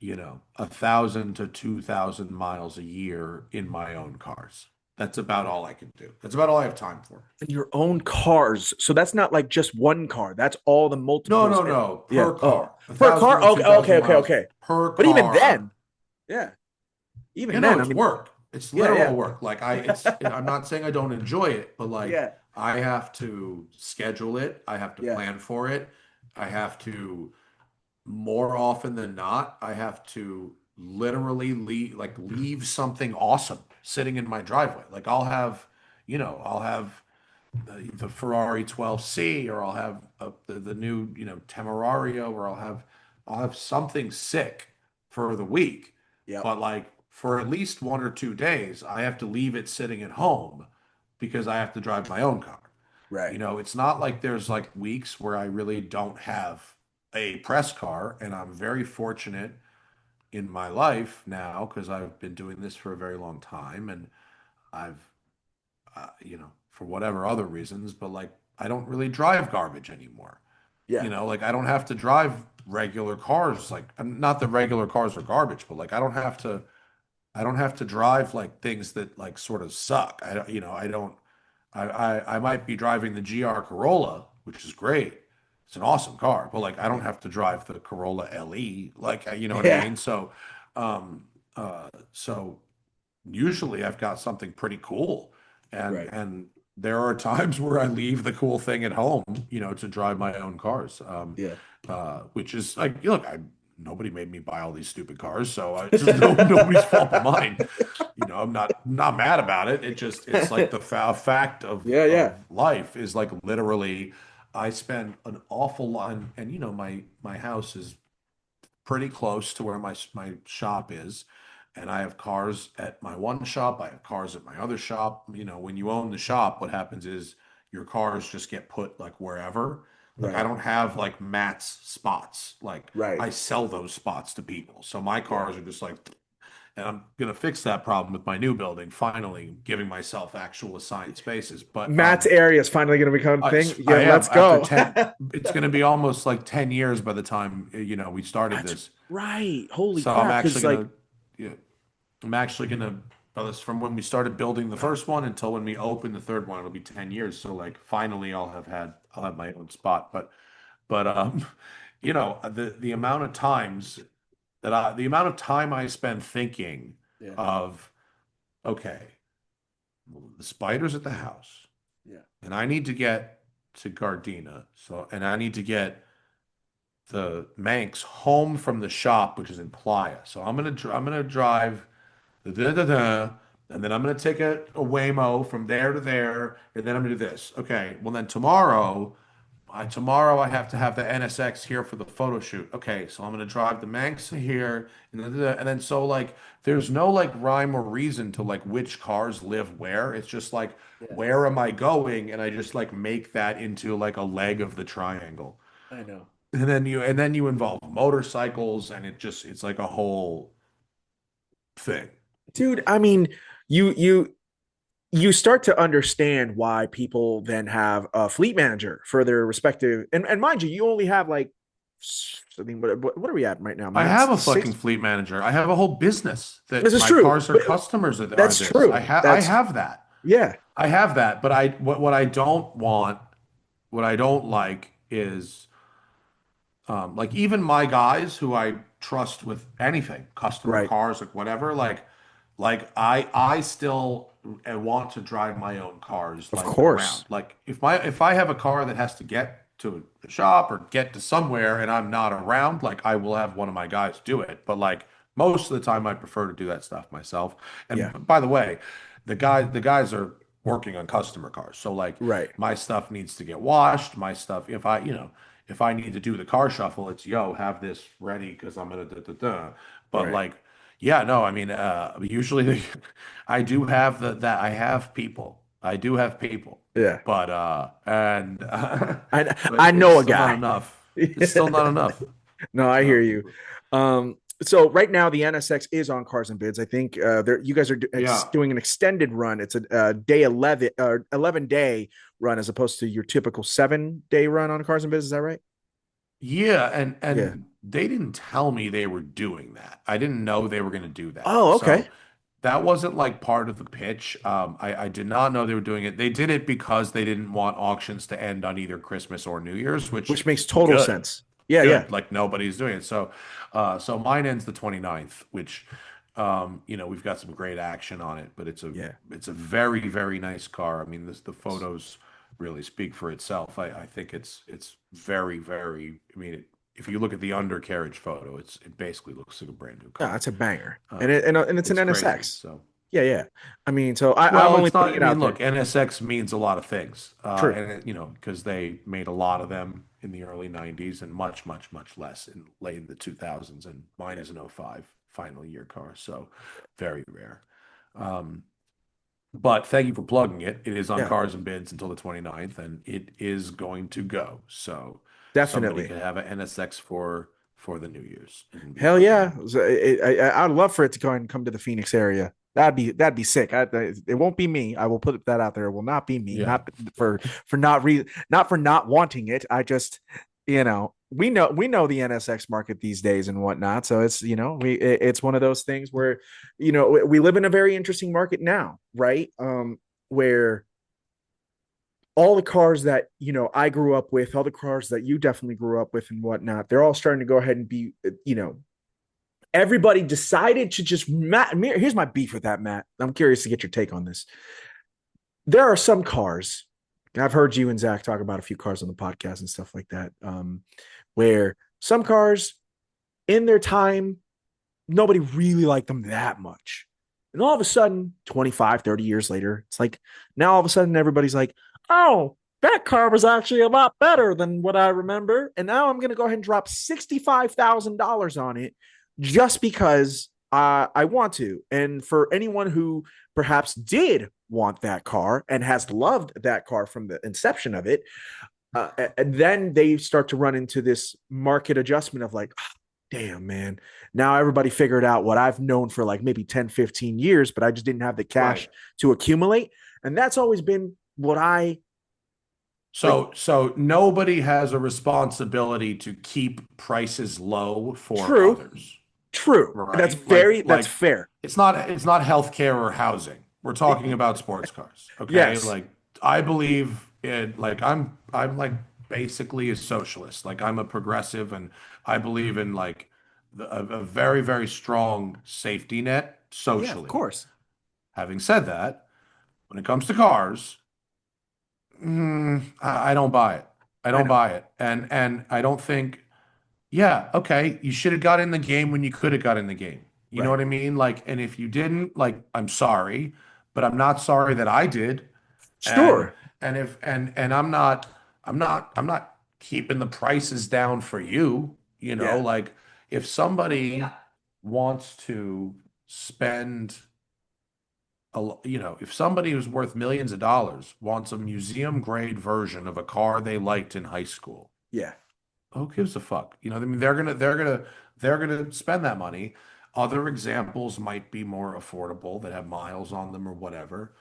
1,000 to 2,000 miles a year in my own cars. That's about all I can do. That's about all I have time for. And your own cars. So that's not like just one car. That's all the No, multiples. no, no, Yeah. per Oh, car. A per thousand car. to Okay. two Okay. thousand Okay. miles Okay. per But even car. then, yeah. Yeah, Even no, then, I it's mean, work. It's yeah. literal Yeah. work. I'm not saying I don't enjoy it, but like Yeah. I have to schedule it. I have to Yeah. plan for it. I have to more often than not, I have to literally leave something awesome sitting in my driveway. Like I'll have the Ferrari 12C, or I'll have the new, Temerario, or I'll have something sick for the week. Yep. But like for at least 1 or 2 days, I have to leave it sitting at home because I have to drive my own car. Right. It's not like there's like weeks where I really don't have a press car, and I'm very fortunate in my life now because I've been doing this for a very long time, and I've, for whatever other reasons, but like I don't really drive garbage anymore. Yeah. Like I don't have to drive regular cars. Like not that regular cars are garbage, but like I don't have to drive like things that like sort of suck. I don't, I don't. I might be driving the GR Corolla, which is great. It's an awesome car, but like I don't Yeah. have to drive the Corolla LE. Like you know what I Yeah. mean? Um, so usually I've got something pretty cool, and Right. there are times where I leave the cool thing at home, to drive my own cars. Yeah. Which is like, look, nobody made me buy all these stupid cars, so it's just nobody's fault but mine. I'm not mad about it. It's like the fact of Yeah. Yeah. life is like literally, I spend an awful lot, and my house is pretty close to where my shop is. And I have cars at my one shop, I have cars at my other shop. When you own the shop, what happens is your cars just get put like wherever. Like I Right. don't have like Matt's spots. Like Right. I sell those spots to people. So my Yeah. cars are just like and I'm gonna fix that problem with my new building. Finally, giving myself actual assigned spaces. But Matt's area is finally going to become a thing. I Yeah, am let's after go. 10. It's gonna be almost like 10 years by the time we started That's this. right. Holy So I'm crap. actually Because, like, gonna, yeah, I'm actually gonna. Well, this from when we started building the first one until when we open the third one, it'll be 10 years. So like finally I'll have my own spot. But the amount of times the amount of time I spend thinking yeah, of, okay, well, the spider's at the house yeah, and I need to get to Gardena. So, and I need to get the Manx home from the shop, which is in Playa. So I'm gonna drive da, da, da, and then I'm gonna take a Waymo from there to there, and then I'm gonna do this. Okay, well then tomorrow I have to have the NSX here for the photo shoot. Okay, so I'm gonna drive the Manx to here, and then so like there's no like rhyme or reason to like which cars live where. It's just like yeah. where am I going, and I just like make that into like a leg of the triangle. I know. And then you involve motorcycles, and it's like a whole thing. Dude, I mean, you you start to understand why people then have a fleet manager for their respective, and mind you, you only have like, I mean, what are we at right now, I Matt? have a fucking Six? fleet manager. I have a whole business This that is my true. cars are But customers are that's this. true. I That's have that. yeah, I have that, but what I don't want, what I don't like is like even my guys who I trust with anything, customer right. cars, like whatever, like I still want to drive my own cars Of like around. course. Like if I have a car that has to get to a shop or get to somewhere and I'm not around, like I will have one of my guys do it. But like most of the time I prefer to do that stuff myself. Yeah, And by the way, the guys are working on customer cars. So like right, my stuff needs to get washed. My stuff, if I need to do the car shuffle, it's have this ready because I'm gonna da da da. But right. like, yeah, no, I mean, usually I do have that I have people. I do have people, Yeah. but but I it's know a still not guy. enough. It's still not enough. No, I hear you. Um, So right now the NSX is on Cars and Bids. I think you guys are yeah, doing an extended run. It's a day 11 or 11-day run as opposed to your typical 7-day run on Cars and Bids. Is that right? yeah, and Yeah. and they didn't tell me they were doing that. I didn't know they were going to do that. Oh, okay. So that wasn't like part of the pitch. I did not know they were doing it. They did it because they didn't want auctions to end on either Christmas or New Year's, which Which makes total good, sense. Yeah, yeah, good. Like nobody's doing it. So mine ends the 29th, which, we've got some great action on it, but yeah. it's a very, very nice car. I mean, the photos really speak for itself. I think it's very, very, I mean, if you look at the undercarriage photo, it basically looks like a brand new No, car. it's a banger, and Um, and it's an it's crazy. NSX. So, Yeah, yeah. I mean, so I'm well, only it's putting not. I it mean, out there. look, NSX means a lot of things, True. and because they made a lot of them in the early '90s and much, much, much less in late in the 2000s. And mine is an '05 final year car, so very rare. Um, but thank you for plugging it. It is on Yeah, Cars and Bids until the 29th, and it is going to go. So somebody definitely. could have an NSX for the New Year's and be Hell happy yeah. with it. So I'd love for it to go ahead and come to the Phoenix area. That'd be sick. It won't be me. I will put that out there. It will not be me. Yeah. Not not for not wanting it. I just, we know the NSX market these days and whatnot. So it's, it's one of those things where, we live in a very interesting market now, right? Where all the cars that I grew up with, all the cars that you definitely grew up with and whatnot, they're all starting to go ahead and be, everybody decided to just Matt. Here's my beef with that, Matt. I'm curious to get your take on this. There are some cars. I've heard you and Zach talk about a few cars on the podcast and stuff like that, where some cars in their time, nobody really liked them that much. And all of a sudden, 25, 30 years later, it's like now all of a sudden everybody's like, oh, that car was actually a lot better than what I remember. And now I'm going to go ahead and drop $65,000 on it just because I want to. And for anyone who perhaps did want that car and has loved that car from the inception of it, and then they start to run into this market adjustment of like, Damn, man. Now everybody figured out what I've known for like maybe 10, 15 years, but I just didn't have the Right. cash to accumulate. And that's always been what I like. So nobody has a responsibility to keep prices low for True, others, true. right? Like That's like fair. it's not healthcare or housing. We're talking about sports cars, okay? Yes. Like I believe in like I'm like basically a socialist. Like I'm a progressive and I believe in like a very very strong safety net Yeah, of socially. course. Having said that, when it comes to cars, I don't buy it. I I don't know. buy it. And I don't think, yeah, okay, you should have got in the game when you could have got in the game. You know Right. what I mean? Like, and if you didn't, like, I'm sorry, but I'm not sorry that I did. And Sure. and I'm not keeping the prices down for you. Yeah. Like if somebody wants to spend if somebody who's worth millions of dollars wants a museum grade version of a car they liked in high school, Yeah. who gives a fuck? I mean, they're gonna spend that money. Other examples might be more affordable that have miles on them or whatever.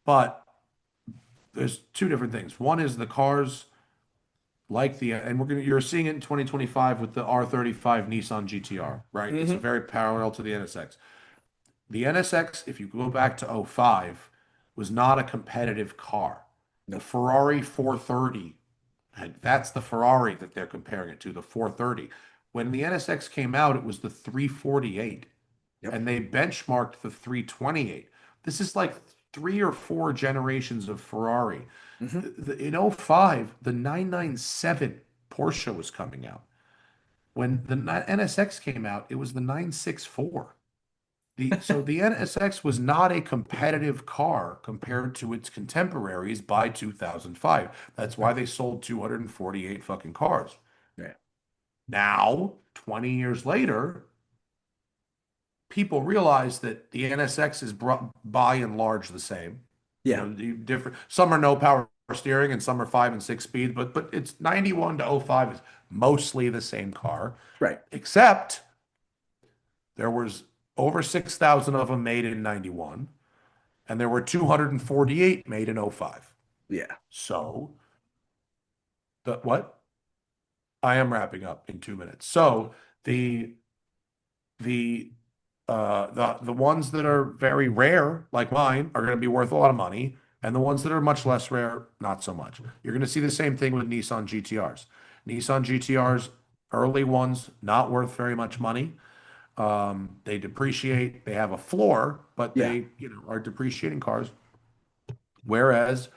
But there's two different things. One is the cars like and you're seeing it in 2025 with the R35 Nissan GTR, right? It's a Hmm. very parallel to the NSX. The NSX, if you go back to '05, was not a competitive car. The Nope. Ferrari 430, that's the Ferrari that they're comparing it to, the 430. When the NSX came out, it was the 348, Yep. and they benchmarked the 328. This is like three or four generations of Ferrari. Hmm. In '05, the 997 Porsche was coming out. When the NSX came out, it was the 964. So the NSX was not a competitive car compared to its contemporaries by 2005. That's why they sold 248 fucking cars. Yeah. Now, 20 years later, people realize that the NSX is by and large the same. Yeah. The different some are no power steering and some are 5 and 6 speed, but it's 91 to '05 is mostly the same car, Right. except there was over 6,000 of them made in '91. And there were 248 made in '05. Yeah. So the what? I am wrapping up in 2 minutes. So the the the ones that are very rare, like mine, are going to be worth a lot of money, and the ones that are much less rare, not so much. You're going to see the same thing with Nissan GTRs. Nissan GTRs, early ones, not worth very much money. They depreciate. They have a floor, but Yeah. they, are depreciating cars. Whereas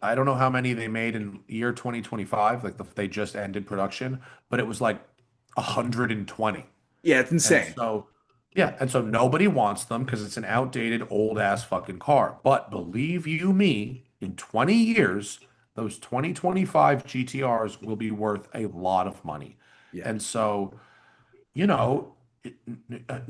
I don't know how many they made in year 2025, like they just ended production, but it was like 120. Yeah. It's And insane. so, yeah, and so nobody wants them because it's an outdated old ass fucking car. But believe you me, in 20 years, those 2025 GTRs will be worth a lot of money. Yeah. And so, you know,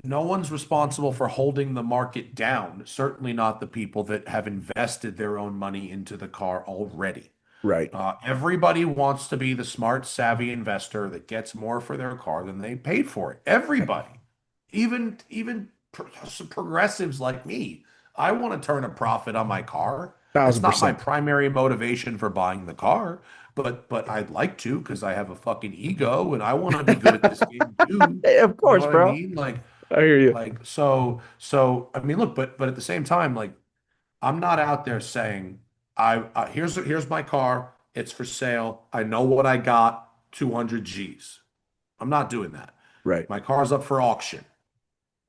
no one's responsible for holding the market down. Certainly not the people that have invested their own money into the car already. Right. Everybody wants to be the smart, savvy investor that gets more for their car than they paid for it. Everybody, even progressives like me, I want to turn a profit on my car. It's Thousand not my percent. primary motivation for buying the car, but I'd like to because I have a fucking ego and I want to be good at this game too. Hey, of You know course, what I bro. mean? Like I hear you. like so I mean look, but at the same time, like I'm not out there saying here's my car. It's for sale. I know what I got. 200 G's. I'm not doing that. Right. My car's up for auction.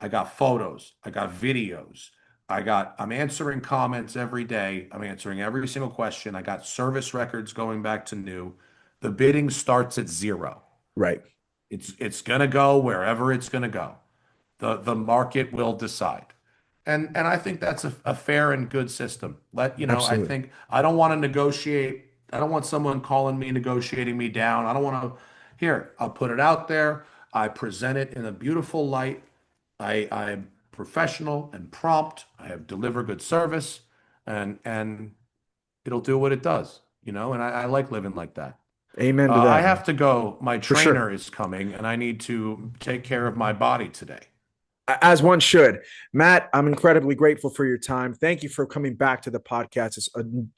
I got photos. I got videos. I'm answering comments every day. I'm answering every single question. I got service records going back to new. The bidding starts at zero. Right. It's gonna go wherever it's gonna go. The market will decide. And I think that's a fair and good system. I Absolutely. think I don't want to negotiate. I don't want someone calling me, negotiating me down. I don't want to. Here, I'll put it out there. I present it in a beautiful light. I'm professional and prompt. I have deliver good service, and it'll do what it does. And I like living like that. Amen to I that, have man. to go. My For sure. trainer is coming, and I need to take care of my body today. As one should. Matt, I'm incredibly grateful for your time. Thank you for coming back to the podcast. It's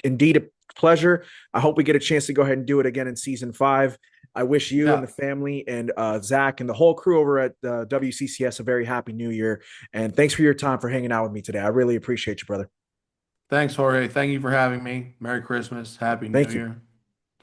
indeed a pleasure. I hope we get a chance to go ahead and do it again in season 5. I wish you and Yeah. the family and Zach and the whole crew over at WCCS a very happy new year. And thanks for your time for hanging out with me today. I really appreciate you, brother. Thanks, Jorge. Thank you for having me. Merry Christmas. Happy New Thank you. Year.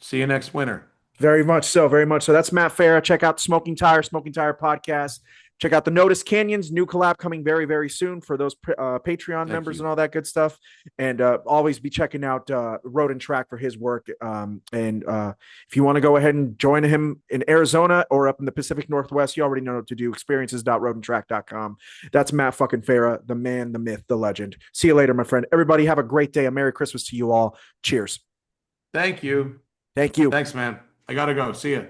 See you next winter. Very much so. Very much so. That's Matt Farah. Check out Smoking Tire podcast. Check out the Notice Canyons new collab coming very, very soon for those Patreon Thank members you. and all that good stuff. And always be checking out Road and Track for his work. And if you want to go ahead and join him in Arizona or up in the Pacific Northwest, you already know what to do. Experiences.roadandtrack.com. That's Matt fucking Farah, the man, the myth, the legend. See you later, my friend. Everybody have a great day. A Merry Christmas to you all. Cheers. Thank you. Thank you. Thanks, man. I gotta go. See ya.